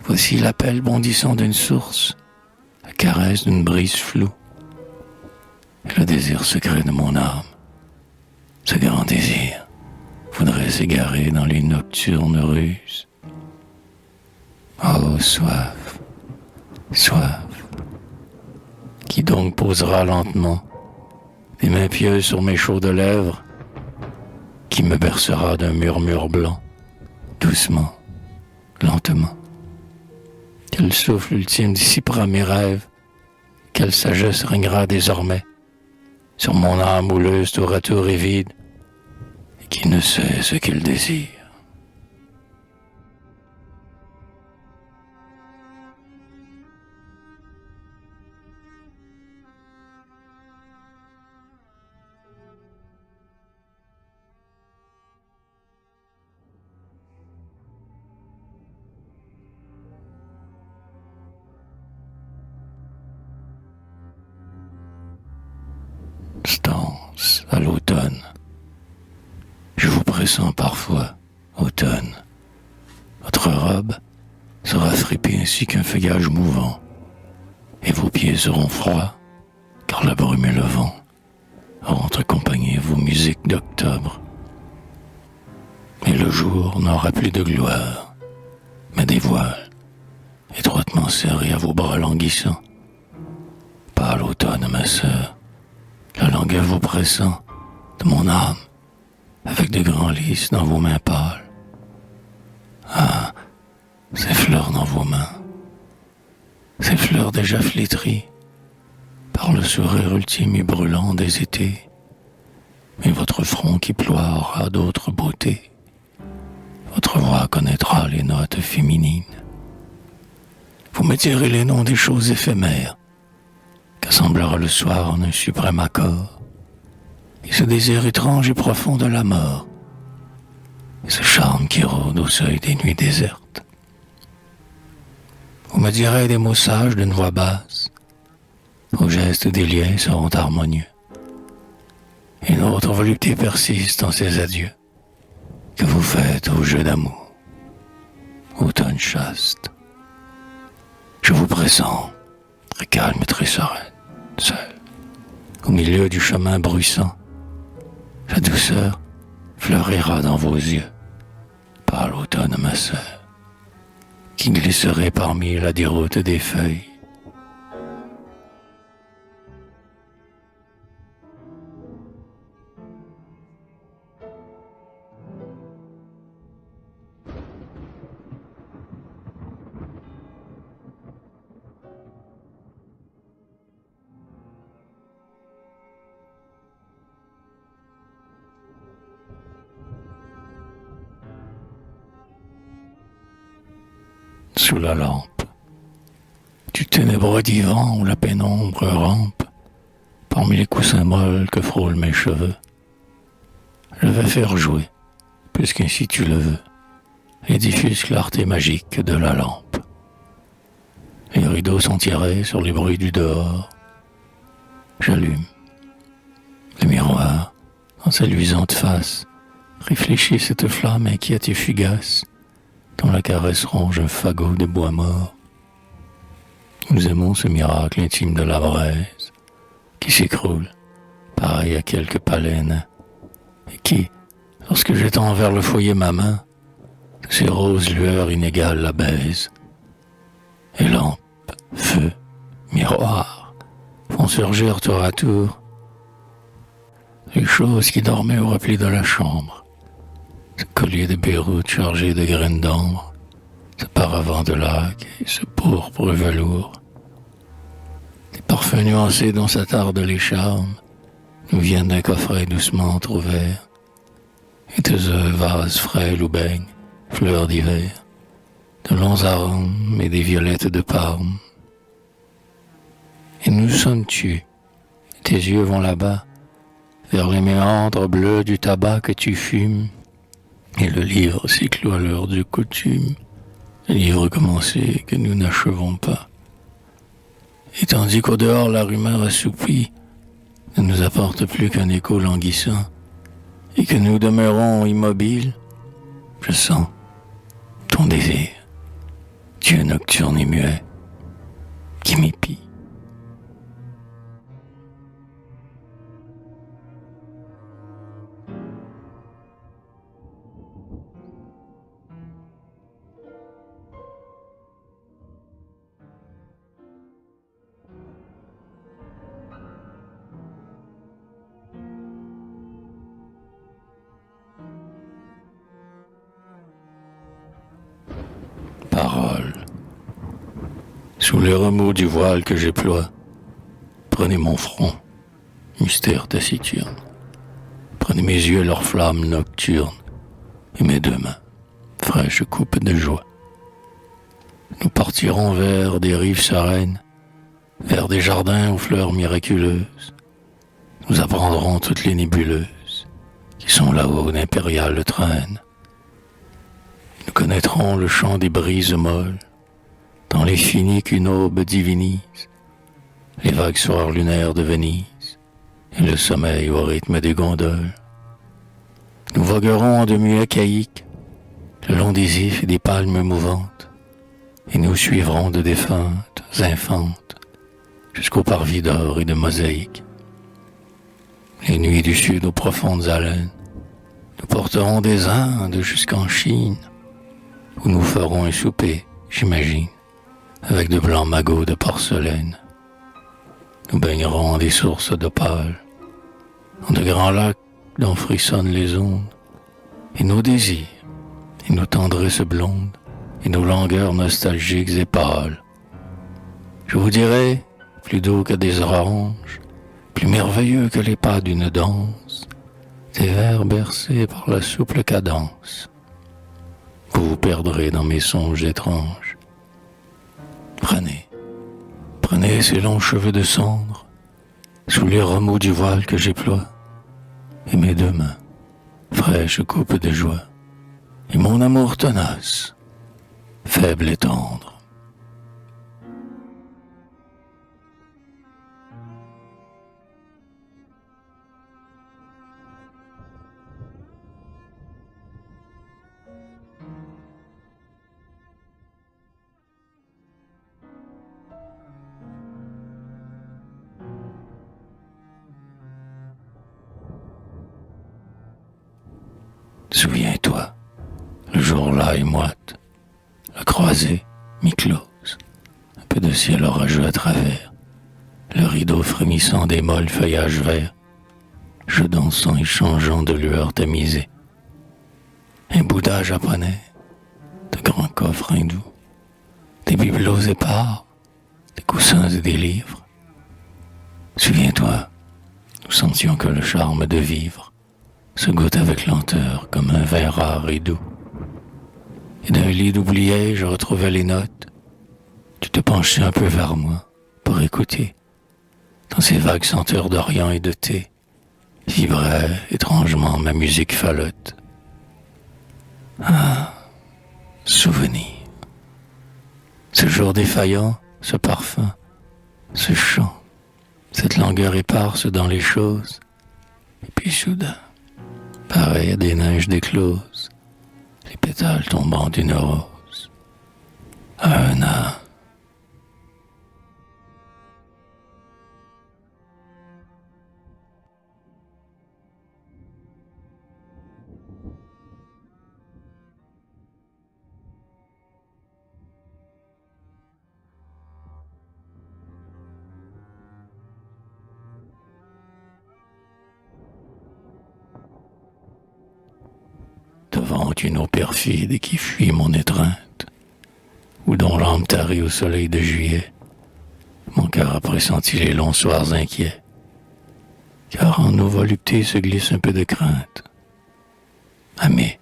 Voici l'appel bondissant d'une source, la caresse d'une brise floue. Et le désir secret de mon âme, ce grand désir, voudrait s'égarer dans les nocturnes ruses. Oh, soif, soif, qui donc posera lentement des mains pieuses sur mes chaudes lèvres, qui me bercera d'un murmure blanc, doucement, lentement. Quel souffle ultime dissipera mes rêves, quelle sagesse régnera désormais sur mon âme houleuse tour à tour et vide, et qui ne sait ce qu'il désire. Stance à l'automne. Je vous pressens parfois, automne. Votre robe sera fripée ainsi qu'un feuillage mouvant, et vos pieds seront froids, car la brume et le vent auront accompagné vos musiques d'octobre. Et le jour n'aura plus de gloire, mais des voiles, étroitement serrés à vos bras languissants. Pas l'automne, ma sœur, la langue à vous pressant de mon âme, avec de grands lys dans vos mains pâles. Ah, ces fleurs dans vos mains, ces fleurs déjà flétries par le sourire ultime et brûlant des étés, mais votre front qui ploiera d'autres beautés, votre voix connaîtra les notes féminines. Vous me direz les noms des choses éphémères, qu'assemblera le soir en un suprême accord, et ce désir étrange et profond de la mort. ce charme qui rôde au seuil des nuits désertes. Vous me direz des mots sages d'une voix basse, vos gestes déliés seront harmonieux, et notre volupté persiste dans ces adieux que vous faites au jeu d'amour, automne chaste. Je vous pressens, très calme et très sereine, seul, au milieu du chemin bruissant. La douceur fleurira dans vos yeux, par l'automne ma sœur, qui glisserait parmi la déroute des feuilles. Sous la lampe, du ténébreux divan où la pénombre rampe, parmi les coussins molles que frôlent mes cheveux, je vais faire jouer, puisqu'ainsi tu le veux, les diffuses clartés magiques de la lampe. Les rideaux sont tirés sur les bruits du dehors. J'allume. Le miroir, dans sa luisante face, réfléchit cette flamme inquiète et fugace, dont la caresse ronge un fagot de bois mort. Nous aimons ce miracle intime de la braise, qui s'écroule, pareil à quelques palènes, et qui, lorsque j'étends vers le foyer ma main, de ces roses lueurs inégales la baise. Et lampe, feu, miroir, font surgir tour à tour les choses qui dormaient au repli de la chambre. Ce collier de Beyrouth chargé de graines d'ambre, ce paravent de laque et ce pourpre velours. Les parfums nuancés dont s'attardent les charmes nous viennent d'un coffret doucement entrouvert, et de ce vase frêle où baignent, fleurs d'hiver, de longs arômes et des violettes de Parme. Et nous sommes-tu, tes yeux vont là-bas, vers les méandres bleus du tabac que tu fumes, et le livre s'éclot à l'heure de coutume, le livre commencé que nous n'achevons pas. Et tandis qu'au dehors la rumeur assoupie ne nous apporte plus qu'un écho languissant, et que nous demeurons immobiles, je sens ton désir, Dieu nocturne et muet, qui m'épie. Parole. Sous les remous du voile que j'éploie, prenez mon front, mystère taciturne. Prenez mes yeux, leurs flammes nocturnes, et mes deux mains, fraîches coupes de joie. Nous partirons vers des rives sereines, vers des jardins aux fleurs miraculeuses. Nous apprendrons toutes les nébuleuses qui sont là-haut d'impériales traînes. Nous connaîtrons le chant des brises molles, dans les finis qu'une aube divinise, les vagues soirs lunaires de Venise, et le sommeil au rythme des gondoles. Nous voguerons en demi caïques, le long des ifs et des palmes mouvantes, et nous suivrons de défuntes infantes, jusqu'aux parvis d'or et de mosaïques. Les nuits du sud aux profondes haleines, nous porterons des Indes jusqu'en Chine, où nous ferons un souper, j'imagine, avec de blancs magots de porcelaine. Nous baignerons en des sources d'opale, dans de grands lacs dont frissonnent les ondes, et nos désirs, et nos tendresses blondes, et nos langueurs nostalgiques et pâles. Je vous dirai, plus doux que des oranges, plus merveilleux que les pas d'une danse, des vers bercés par la souple cadence. Vous vous perdrez dans mes songes étranges. Prenez ces longs cheveux de cendre, sous les remous du voile que j'éploie, et mes deux mains, fraîches coupes de joie, et mon amour tenace, faible et tendre. Souviens-toi, le jour-là est moite, la croisée mi-close, un peu de ciel orageux à travers, le rideau frémissant des molles feuillages verts, jeu dansant et changeant de lueurs tamisées. Un Bouddha japonais, de grands coffres hindous, des bibelots épars, des coussins et des livres. Souviens-toi, nous sentions que le charme de vivre se goûte avec lenteur comme un vin rare et doux. Et d'un lit d'oublié, je retrouvais les notes. Tu te penchais un peu vers moi pour écouter. Dans ces vagues senteurs d'Orient et de thé, vibrait étrangement ma musique falote. Ah, souvenir. Ce jour défaillant, ce parfum, ce chant, cette langueur éparse dans les choses. Et puis soudain, pareil à des neiges d'écloses, les pétales tombant d'une rose. Un an. Devant une eau perfide et qui fuit mon étreinte, ou dont l'âme tarit au soleil de juillet, mon cœur a pressenti les longs soirs inquiets, car en nos voluptés se glisse un peu de crainte. Aimer,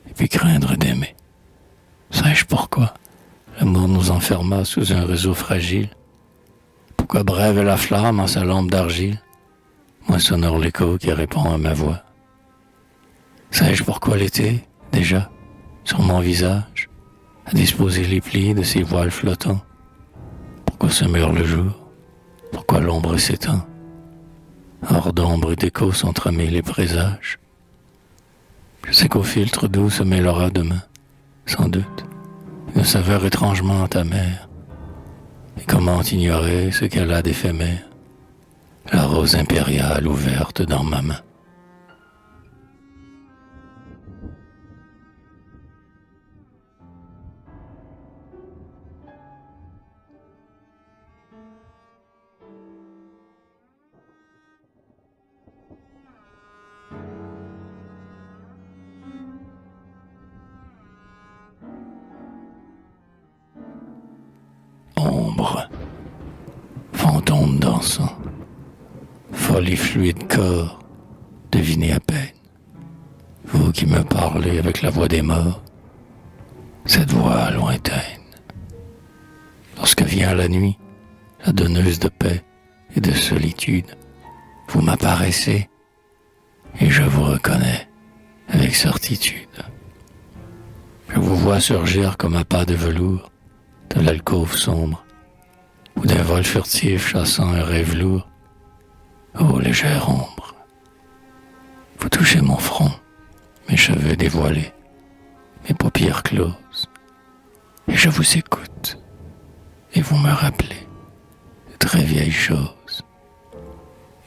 et puis craindre d'aimer. Sais-je pourquoi l'amour nous enferma sous un réseau fragile? Pourquoi brève la flamme en sa lampe d'argile? Moi sonore l'écho qui répond à ma voix. Sais-je pourquoi l'été, déjà, sur mon visage, a disposé les plis de ses voiles flottants? Pourquoi se meurt le jour? Pourquoi l'ombre s'étend? Hors d'ombre et d'écho s'entremêlent les présages. Je sais qu'au filtre d'eau se mêlera demain, sans doute, une saveur étrangement amère. Et comment ignorer ce qu'elle a d'éphémère? La rose impériale ouverte dans ma main. Ombre, fantôme dansant, folie fluide corps, devinez à peine. Vous qui me parlez avec la voix des morts, cette voix lointaine. Lorsque vient la nuit, la donneuse de paix et de solitude, vous m'apparaissez et je vous reconnais avec certitude. Je vous vois surgir comme un pas de velours de l'alcôve sombre ou d'un vol furtif chassant un rêve lourd. Ô légère ombre, vous touchez mon front, mes cheveux dévoilés, mes paupières closes, et je vous écoute, et vous me rappelez de très vieilles choses,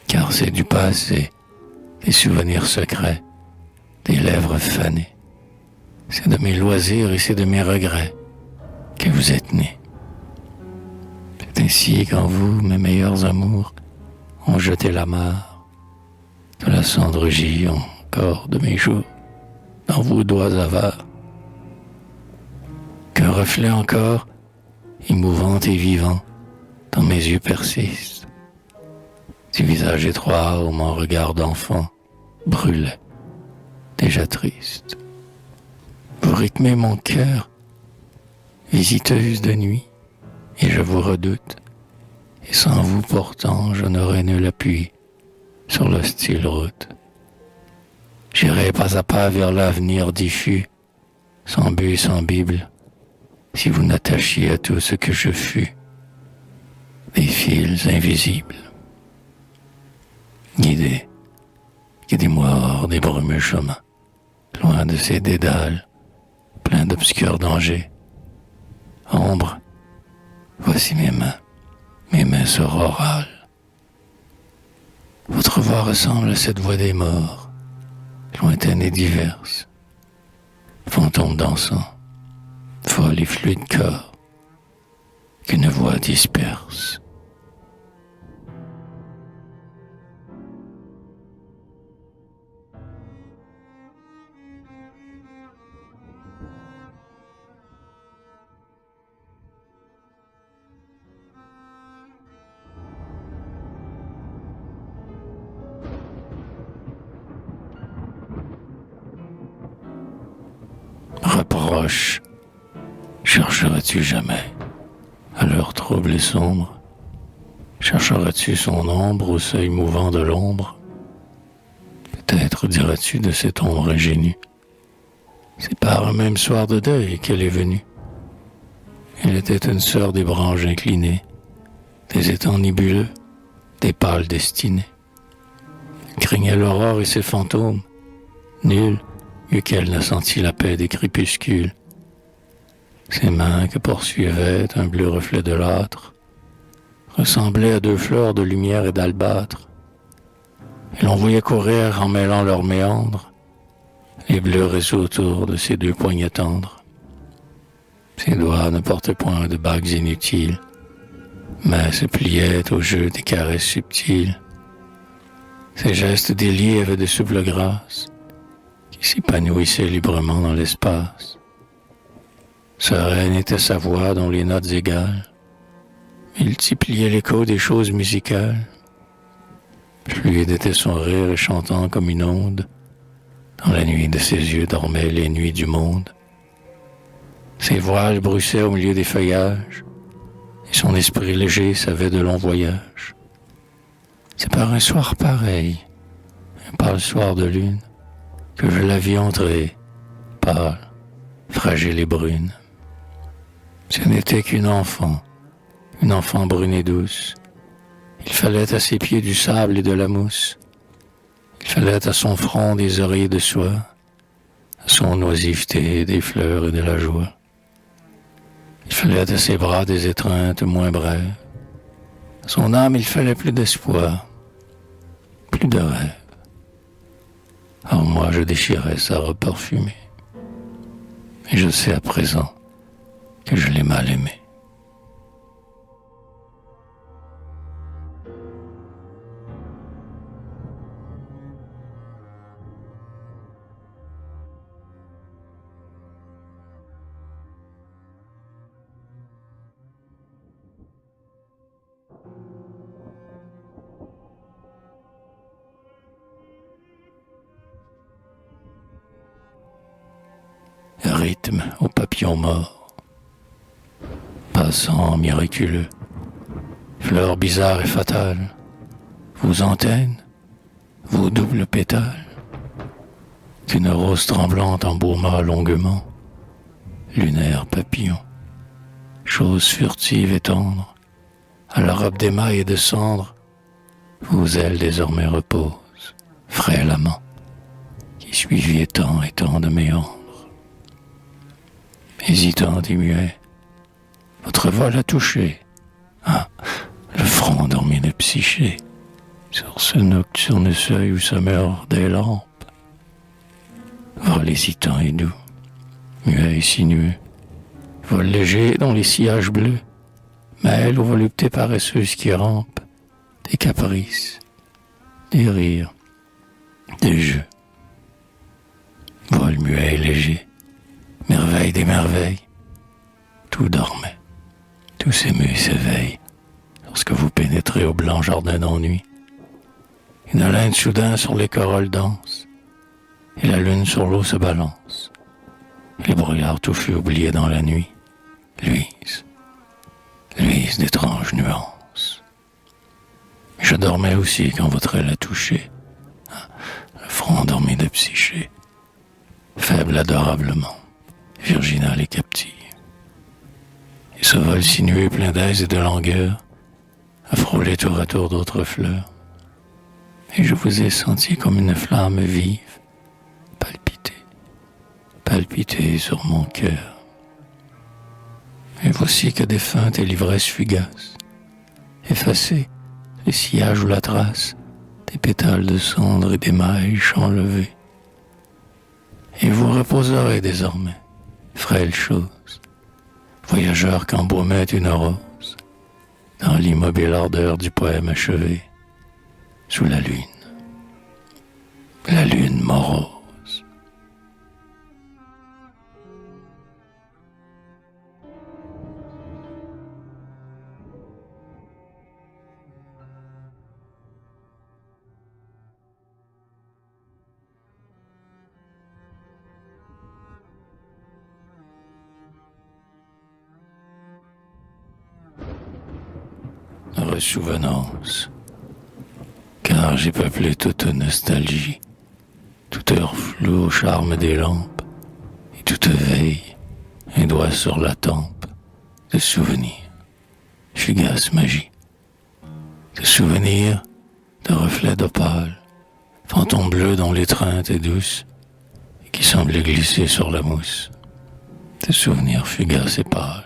car c'est du passé, des souvenirs secrets, des lèvres fanées, c'est de mes loisirs et c'est de mes regrets que vous êtes nés. C'est ainsi qu'en vous, mes meilleurs amours, ont jeté la mare, de la cendre gît encore de mes jours, dans vos doigts avares. Qu'un reflet encore, émouvant et vivant, dans mes yeux persiste. Du visage étroit où mon regard d'enfant brûlait, déjà triste. Vous rythmez mon cœur, visiteuse de nuit, et je vous redoute, et sans vous pourtant je n'aurais nul appui sur l'hostile route. J'irai pas à pas vers l'avenir diffus, sans but et sans Bible, si vous n'attachiez à tout ce que je fus des fils invisibles. Guidez-moi hors des brumeux chemins, loin de ces dédales, pleins d'obscurs dangers. Ombre, voici mes mains sororales. Votre voix ressemble à cette voix des morts, lointaine et diverse, fantôme dansant, folle et fluide corps, qu'une voix disperse. Reproche, chercheras-tu jamais, à l'heure trouble et sombre, chercheras-tu son ombre au seuil mouvant de l'ombre? Peut-être diras-tu de cette ombre ingénue, c'est par un même soir de deuil qu'elle est venue. Elle était une sœur des branches inclinées, des étangs nébuleux, des pâles destinées. Elle craignait l'aurore et ses fantômes, nul eut qu'elle ne sentit la paix des crépuscules. Ses mains que poursuivait un bleu reflet de l'âtre ressemblaient à deux fleurs de lumière et d'albâtre. Et l'on voyait courir en mêlant leurs méandres les bleus réseaux autour de ses deux poignets tendres. Ses doigts ne portaient point de bagues inutiles, mais se pliaient au jeu des caresses subtiles. Ses gestes déliés avaient de souples grâces qui s'épanouissait librement dans l'espace. Sereine était sa voix dont les notes égales multipliaient l'écho des choses musicales. Fluide était son rire et chantant comme une onde, dans la nuit de ses yeux dormaient les nuits du monde. Ses voiles bruissaient au milieu des feuillages, et son esprit léger savait de longs voyages. C'est par un soir pareil, un pâle soir de lune, que je la vis entrer, pâle, fragile et brune. Ce n'était qu'une enfant brune et douce. Il fallait à ses pieds du sable et de la mousse. Il fallait à son front des oreillers de soie, à son oisiveté des fleurs et de la joie. Il fallait à ses bras des étreintes moins brèves. À son âme il fallait plus d'espoir, plus de rêve. Alors moi je déchirais sa robe parfumée, et je sais à présent que je l'ai mal aimée. Rythme aux papillons morts, passant miraculeux, fleurs bizarres et fatales, vos antennes, vos doubles pétales, qu'une rose tremblante embauma longuement, lunaire papillon, chose furtive et tendre, à la robe d'émail et de cendre, vos ailes désormais reposent, frêle amant, qui suiviez tant et tant de méandres. Hésitant et muet, votre vol a touché, le front endormi de Psyché, sur ce nocturne seuil où se meurent des lampes. Vol hésitant et doux, muet et sinueux, vol léger dans les sillages bleus, mêle aux voluptés paresseuses qui rampent, des caprices, des rires, des jeux. Vol muet et léger, merveille des merveilles, tout dormait, tout s'émeut et s'éveille, lorsque vous pénétrez au blanc jardin d'ennui. Une haleine soudain sur les corolles danse, et la lune sur l'eau se balance. Et les brouillards touffus oubliés dans la nuit luisent d'étranges nuances. Je dormais aussi quand votre aile a touché, le front endormi de Psyché, faible adorablement, virginale et captive. Et ce vol sinueux plein d'aise et de langueur a frôlé tour à tour d'autres fleurs. Et je vous ai senti comme une flamme vive, palpiter, palpiter sur mon cœur. Et voici que des feintes et l'ivresse fugaces, effacer les sillages ou la trace des pétales de cendre et d'émail enlevés. Et vous reposerez désormais, frêle chose, voyageur qu'embaumait une rose, dans l'immobile ardeur du poème achevé, sous la lune morose. Ressouvenance, car j'ai peuplé toute nostalgie, toute heure floue au charme des lampes, et toute veille, un doigt sur la tempe, de souvenirs, fugace magie, de souvenirs, de reflets d'opale, fantômes bleus dont l'étreinte est douce, et qui semblent glisser sur la mousse, de souvenirs fugaces et pâles.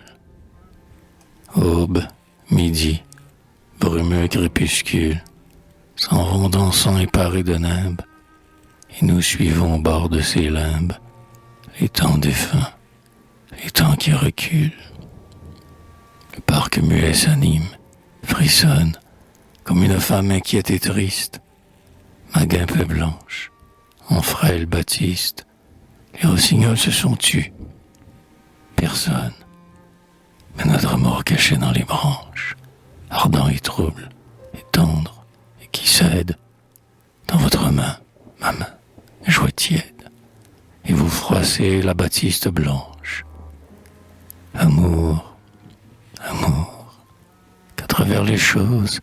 Aube, midi, brumeux crépuscule, s'en vont dansant et parés de nimbes, et nous suivons au bord de ces limbes les temps défunts, les temps qui reculent. Le parc muet s'anime, frissonne, comme une femme inquiète et triste. Ma guimpe est blanche, en frêle batiste, les rossignols se sont tus. Personne, mais notre amour caché dans les branches, ardent et trouble, et tendre, et qui cède dans votre main, ma main, joie tiède, et vous froissez la batiste blanche. Amour, amour, qu'à travers les choses,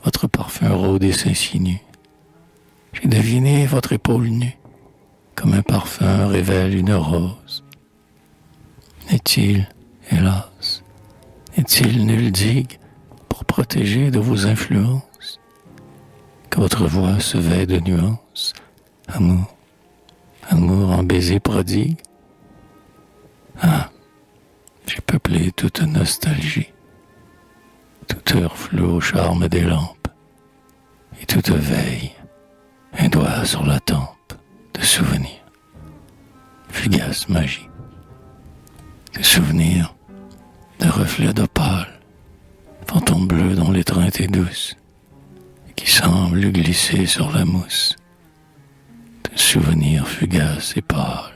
votre parfum rôde et s'insinue. J'ai deviné votre épaule nue, comme un parfum révèle une rose. N'est-il, hélas, n'est-il nulle digue pour protéger de vos influences, que votre voix se vêt de nuances, amour, amour en baiser prodigue? Ah, j'ai peuplé toute nostalgie, toute heure floue au charme des lampes, et toute veille, un doigt sur la tempe, de souvenirs, fugace magie, de souvenirs, de reflets d'opale, fantômes bleus dont l'étreinte est douce, et qui semblent glisser sur la mousse, de souvenirs fugaces et pâles.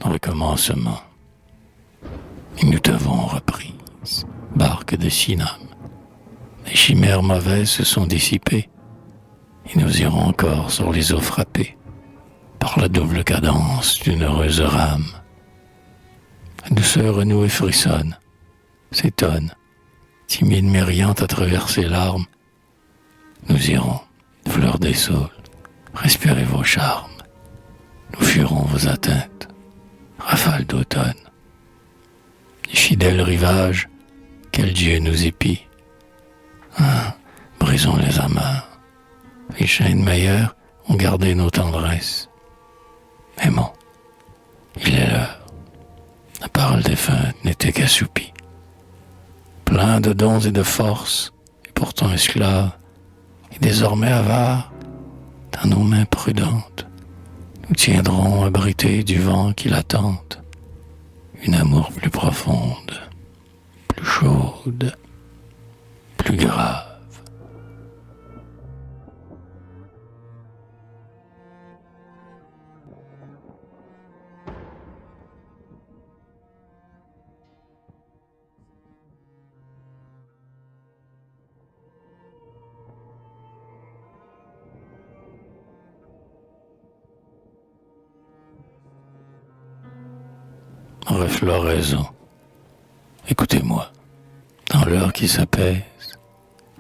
Recommencement. Et nous t'avons reprise, barque de Sinam. Les chimères mauvaises se sont dissipées, et nous irons encore sur les eaux frappées par la double cadence d'une heureuse rame. La douceur renoue et frissonne, s'étonne, timide mais riante à travers ses larmes. Nous irons, fleurs des saules, respirer vos charmes. Nous fuirons vos atteintes, rafales d'automne. Les fidèles rivages, quel Dieu nous épie. Ah, brisons les amarres. Les chaînes meilleures ont gardé nos tendresses. Aimons, il est l'heure. La parole défunte n'était qu'assoupie. Plein de dons et de force, et pourtant esclave, et désormais avare, dans nos mains prudentes, nous tiendrons abrités du vent qui la tente, une amour plus profonde, plus chaude, plus grave. refloraison. Écoutez-moi, dans l'heure qui s'apaise,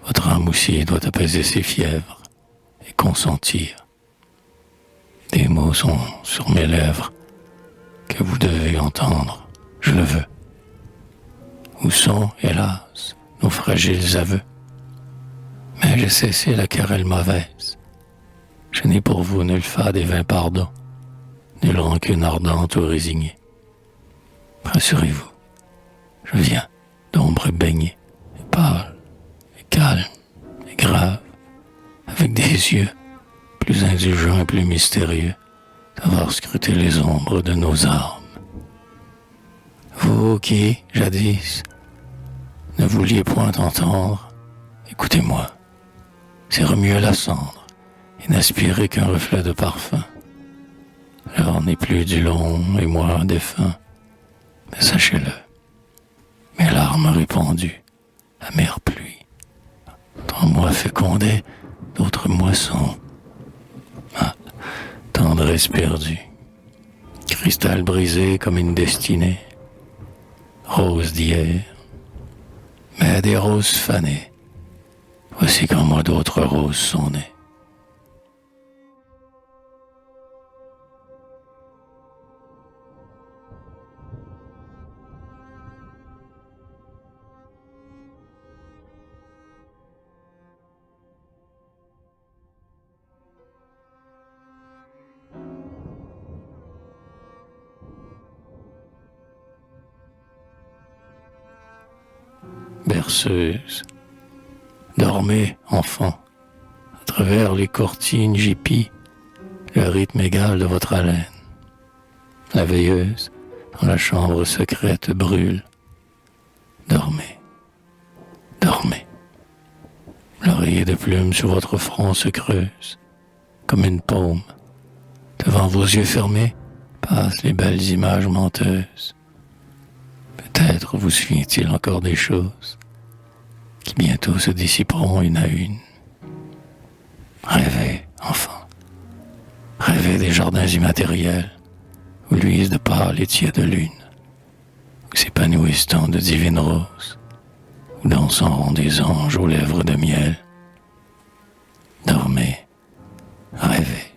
votre âme aussi doit apaiser ses fièvres et consentir. Des mots sont sur mes lèvres que vous devez entendre, je le veux. Où sont, hélas, nos fragiles aveux? Mais j'ai cessé la querelle mauvaise. Je n'ai pour vous nul fade et vain pardon, nulle rancune ardente ou résignée. Rassurez-vous, je viens d'ombre baignée, et pâle, et calme, et grave, avec des yeux plus indulgents et plus mystérieux, d'avoir scruté les ombres de nos âmes. Vous qui, jadis, ne vouliez point entendre, écoutez-moi, c'est remuer la cendre et n'aspirer qu'un reflet de parfum. L'heure n'est plus du long et moi défunt, mais sachez-le, mes larmes répandues, amère pluie, tant moi fécondé, d'autres moissons. Ma tendresse perdue, cristal brisé comme une destinée, rose d'hier, mais des roses fanées, voici qu'en moi d'autres roses sont nées. Berceuse, dormez, enfant, à travers les courtines j'épie le rythme égal de votre haleine. La veilleuse, dans la chambre secrète, brûle. Dormez, dormez. L'oreiller de plume sur votre front se creuse, comme une paume. Devant vos yeux fermés passent les belles images menteuses. Peut-être vous souvient-il encore des choses qui bientôt se dissiperont une à une. Rêvez, enfant. Rêvez des jardins immatériels où luisent de pâles et tièdes lunes, où s'épanouissent tant de divines roses, où danseront des anges aux lèvres de miel. Dormez, rêvez.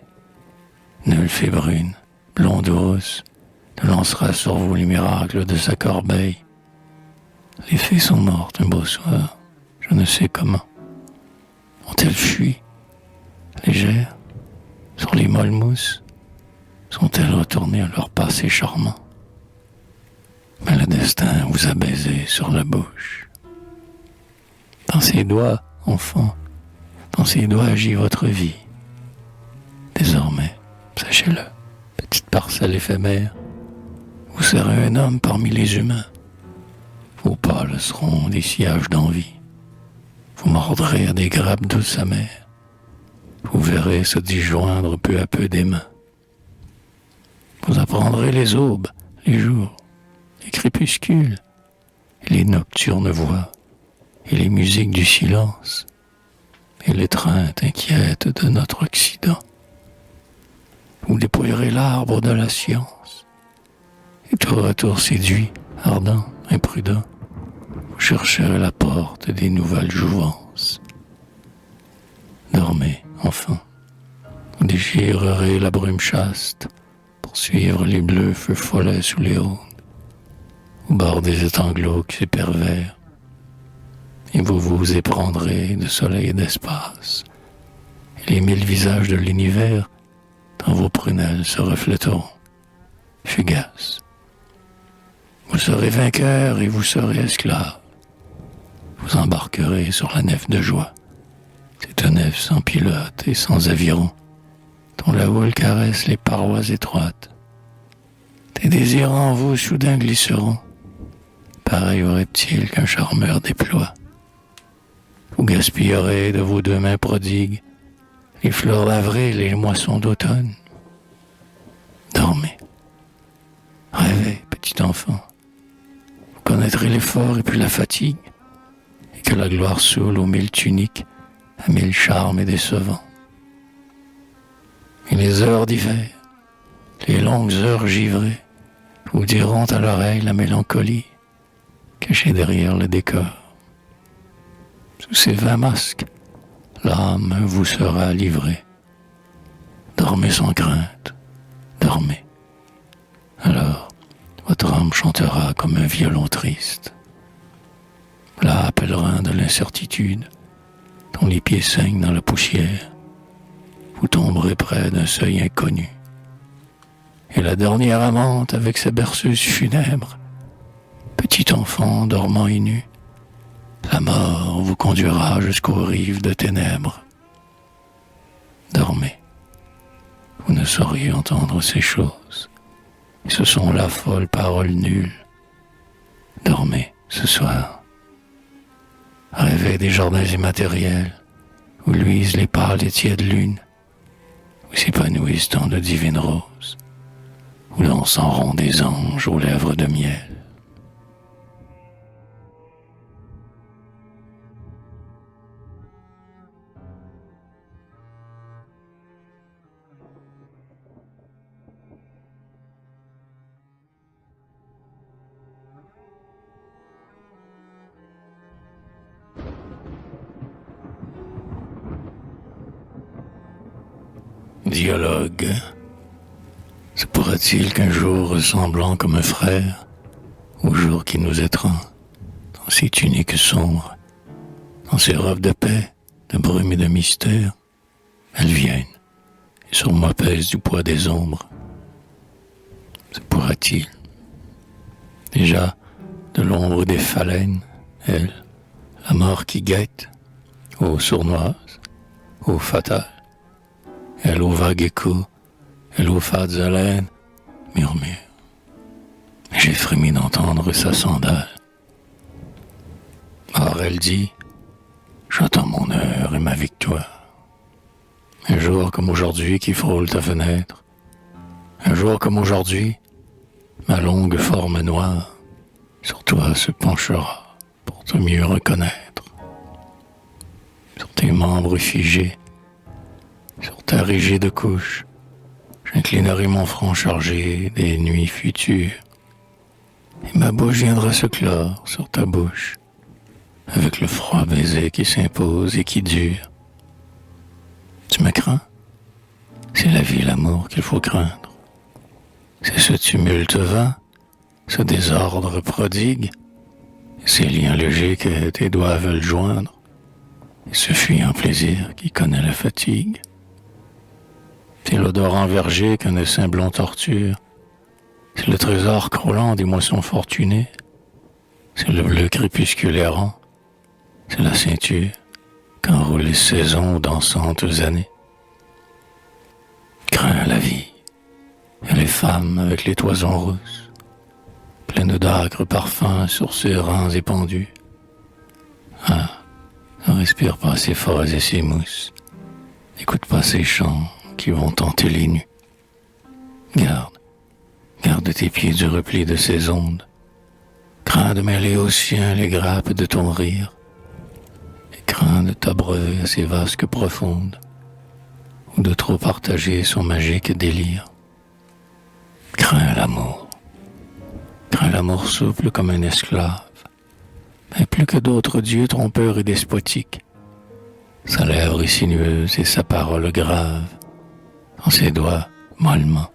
Nulle fée brune, blonde ou rousse, ne lancera sur vous les miracles de sa corbeille. Les fées sont mortes un beau soir, je ne sais comment. Ont-elles fui, légères, sur les molles mousses? Sont-elles retournées à leur passé charmant? Mais le destin vous a baisé sur la bouche. Dans ses doigts, enfant, dans ses doigts agit votre vie. Désormais, sachez-le, petite parcelle éphémère, vous serez un homme parmi les humains. Vos pas le seront des sillages d'envie. Vous mordrez à des grappes douces amères. Vous verrez se disjoindre peu à peu des mains. Vous apprendrez les aubes, les jours, les crépuscules, et les nocturnes voix, et les musiques du silence, et l'étreinte inquiète de notre Occident. Vous dépouillerez l'arbre de la science, et tour à tour séduit, ardent, imprudent, vous chercherez la porte des nouvelles jouvences. Dormez, enfant, vous déchirerez la brume chaste pour suivre les bleus feux follets sous les hauts, au bord des étangs glauques et pervers, et vous vous éprendrez de soleil et d'espace, et les mille visages de l'univers dans vos prunelles se refléteront, fugaces. Vous serez vainqueur et vous serez esclave. Vous embarquerez sur la nef de joie, cette nef sans pilote et sans aviron, dont la houle caresse les parois étroites. Des désirs en vous soudain glisseront, pareil aux reptiles qu'un charmeur déploie. Vous gaspillerez de vos deux mains prodigues les fleurs d'avril et les moissons d'automne. Dormez, rêvez, petit enfant. Vous connaîtrez l'effort et puis la fatigue, et que la gloire saoule aux mille tuniques, à mille charmes et décevants. Et les heures d'hiver, les longues heures givrées, vous diront à l'oreille la mélancolie cachée derrière le décor. Sous ces 20 masques, l'âme vous sera livrée. Dormez sans crainte, dormez. Alors, votre âme chantera comme un violon triste. Là, pèlerin de l'incertitude, dont les pieds saignent dans la poussière, vous tomberez près d'un seuil inconnu. Et la dernière amante avec sa berceuse funèbre, petit enfant dormant et nu, la mort vous conduira jusqu'aux rives de ténèbres. Dormez. Vous ne sauriez entendre ces choses. Et ce sont là folles paroles nulles. Dormez ce soir. Rêvez des jardins immatériels où luisent les pâles et tièdes lunes, où s'épanouissent tant de divines roses, où l'on sent rond des anges aux lèvres de miel. Dialogue. Se pourra-t-il qu'un jour ressemblant comme un frère au jour qui nous étreint, dans ces tuniques sombres, dans ces robes de paix, de brume et de mystère, elles viennent, et sur moi pèse du poids des ombres. Se pourra-t-il? Déjà, de l'ombre des phalènes, elle, la mort qui guette, ô sournoise, ô fatale, elle aux vagues échos, elle aux fades haleines, murmure. J'ai frémi d'entendre sa sandale. Or elle dit, j'attends mon heure et ma victoire. Un jour comme aujourd'hui qui frôle ta fenêtre, un jour comme aujourd'hui, ma longue forme noire sur toi se penchera pour te mieux reconnaître. Sur tes membres figés, sur ta rigide couche, j'inclinerai mon front chargé des nuits futures, et ma bouche viendra se clore sur ta bouche, avec le froid baiser qui s'impose et qui dure. Tu me crains? C'est la vie et l'amour qu'il faut craindre. C'est ce tumulte vain, ce désordre prodigue, ces liens légers que tes doigts veulent joindre, et ce fuyant plaisir qui connaît la fatigue. C'est l'odorant verger qu'un essaim blond torture. C'est le trésor croulant des moissons fortunées. C'est le bleu crépuscule errant. C'est la ceinture qu'enroulent les saisons aux dansantes années. Crains la vie et les femmes avec les toisons rousses, pleines d'âcres parfums sur ses rangs épandus. Ah, ne respire pas ces forêts et ces mousses. N'écoute pas ces chants qui vont tenter les nues. Garde tes pieds du repli de ces ondes. Crains de mêler aux siens les grappes de ton rire. Et crains de t'abreuver à ces vasques profondes, ou de trop partager son magique délire. Crains l'amour souple comme un esclave, mais plus que d'autres dieux trompeurs et despotiques. Sa lèvre est sinueuse et sa parole grave. Dans ses doigts, mollement,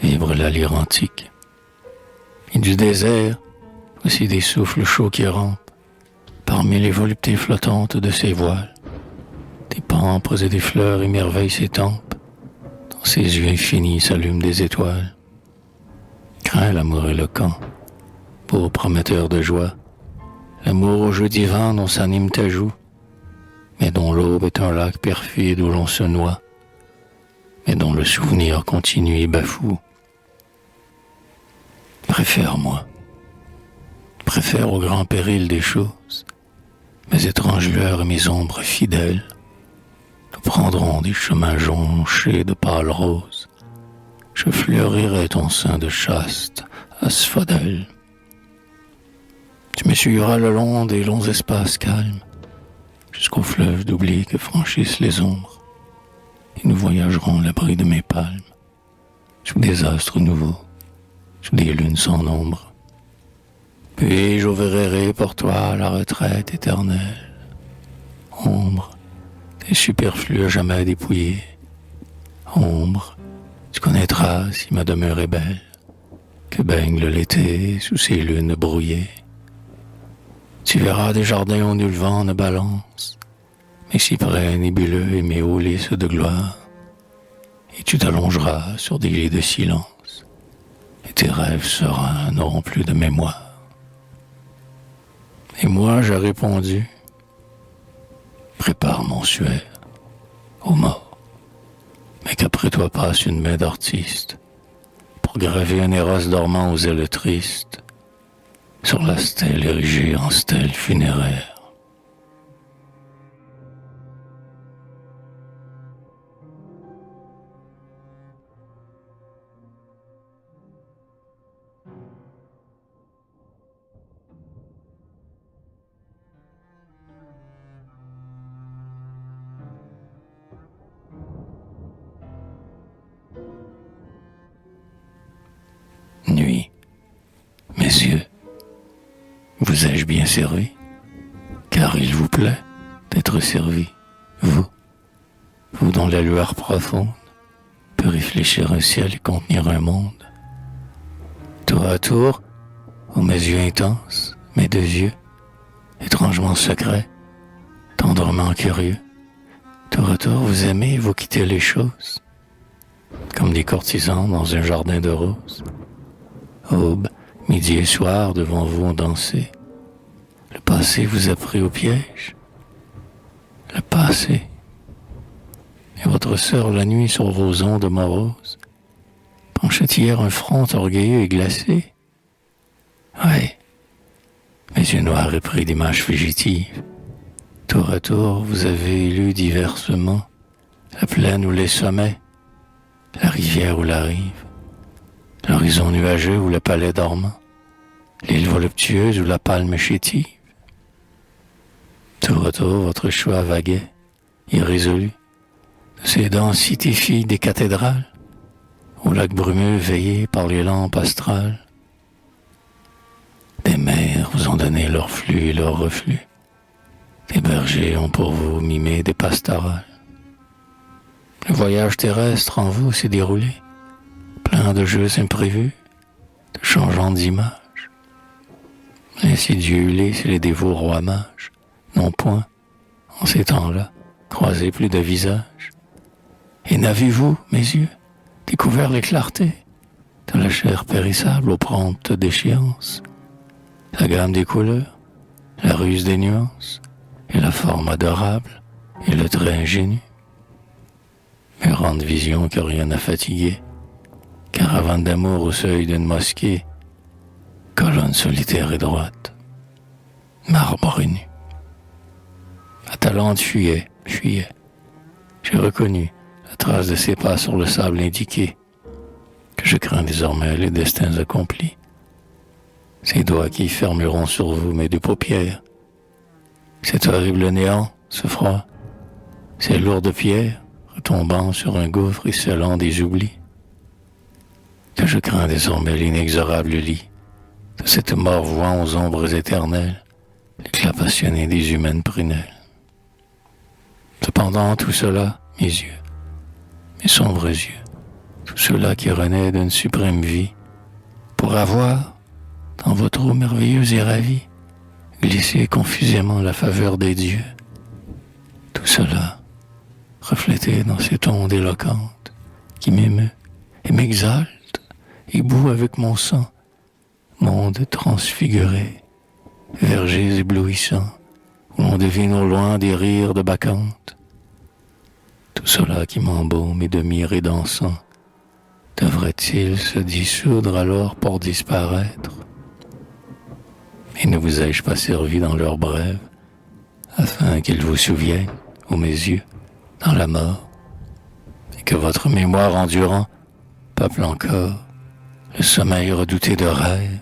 vibre la lyre antique. Et du désert, voici des souffles chauds qui rampent, parmi les voluptés flottantes de ses voiles. Des pampres et des fleurs émerveillent ses tempes, dans ses yeux infinis s'allument des étoiles. Crains l'amour éloquent, beau prometteur de joie, l'amour au jeu divin dont s'anime ta joue, mais dont l'aube est un lac perfide où l'on se noie, mais dont le souvenir continue et bafoue. Préfère-moi. Préfère au grand péril des choses, mes étranges lueurs et mes ombres fidèles. Nous prendrons des chemins jonchés de pâles roses. Je fleurirai ton sein de chaste asphodèle. Tu me suivras le long des longs espaces calmes, jusqu'au fleuve d'oubli que franchissent les ombres. Et nous voyagerons à l'abri de mes palmes, sous des astres nouveaux, sous des lunes sans nombre. Puis j'ouvrirai pour toi la retraite éternelle. Ombre, des superflus à jamais dépouillés. Ombre, tu connaîtras si ma demeure est belle, que baigne l'été sous ces lunes brouillées. Tu verras des jardins où nul vent ne balance, mes cyprès nébuleux et mes hauts lys de gloire. Et tu t'allongeras sur des lits de silence, et tes rêves sereins n'auront plus de mémoire. Et moi j'ai répondu, prépare mon suaire aux morts, mais qu'après toi passe une main d'artiste pour graver un Eros dormant aux ailes tristes sur la stèle érigée en stèle funéraire. Nuit, messieurs, vous ai-je bien servi? Car il vous plaît d'être servi, vous dont la lueur profonde peut réfléchir un ciel et contenir un monde. Tour à tour, aux mes yeux intenses, mes deux yeux, étrangement secrets, tendrement curieux, tour à tour vous aimez et vous quittez les choses, comme des courtisans dans un jardin de roses. Aube, midi et soir, devant vous ont dansé. Le passé vous a pris au piège. Le passé. Et votre sœur la nuit sur vos ondes moroses penchait hier un front orgueilleux et glacé. Ouais, mes yeux noirs et pris d'images fugitives. Tour à tour, vous avez élu diversement la plaine ou les sommets, la rivière ou la rive, l'horizon nuageux ou le palais dormant, l'île voluptueuse ou la palme chétive. Tour à tour, votre choix vaguait, irrésolu, de ces densités filles des cathédrales, au lac brumeux veillé par les lampes astrales. Des mers vous ont donné leur flux et leur reflux, des bergers ont pour vous mimé des pastorales. Le voyage terrestre en vous s'est déroulé, plein de jeux imprévus, de changeantes images. Ainsi Dieu lisse les dévots rois mages n'ont point, en ces temps-là, croisé plus de visages. Et n'avez-vous, mes yeux, découvert les clartés de la chair périssable aux promptes déchéances, la gamme des couleurs, la ruse des nuances, et la forme adorable, et le trait ingénu? Errante vision que rien n'a fatigué, caravane d'amour au seuil d'une mosquée, colonne solitaire et droite, marbre nu. Atalante fuyait. J'ai reconnu la trace de ses pas sur le sable indiqué, que je crains désormais les destins accomplis. Ces doigts qui fermeront sur vous mes deux paupières, cet horrible néant, ce froid, ces lourdes pierres retombant sur un gouffre et scellant des oublis, que je crains désormais l'inexorable lit de cette mort vouant aux ombres éternelles l'éclat passionné des humaines prunelles. Cependant, tout cela, mes yeux, mes sombres yeux, tout cela qui renaît d'une suprême vie, pour avoir, dans votre eau merveilleuse et ravie, glissé confusément la faveur des dieux, tout cela, reflété dans cette onde éloquente, qui m'émeut et m'exalte, et bout avec mon sang, monde transfiguré, vergers éblouissants, où l'on devine au loin des rires de bacchantes. Tout cela qui m'embaume et de myrrhe et d'encens, devrait-il se dissoudre alors pour disparaître? Et ne vous ai-je pas servi dans l'heure brève, afin qu'ils vous souviennent, ô mes yeux, dans la mort, et que votre mémoire endurant peuple encore le sommeil redouté de rêves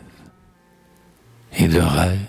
et de rêves?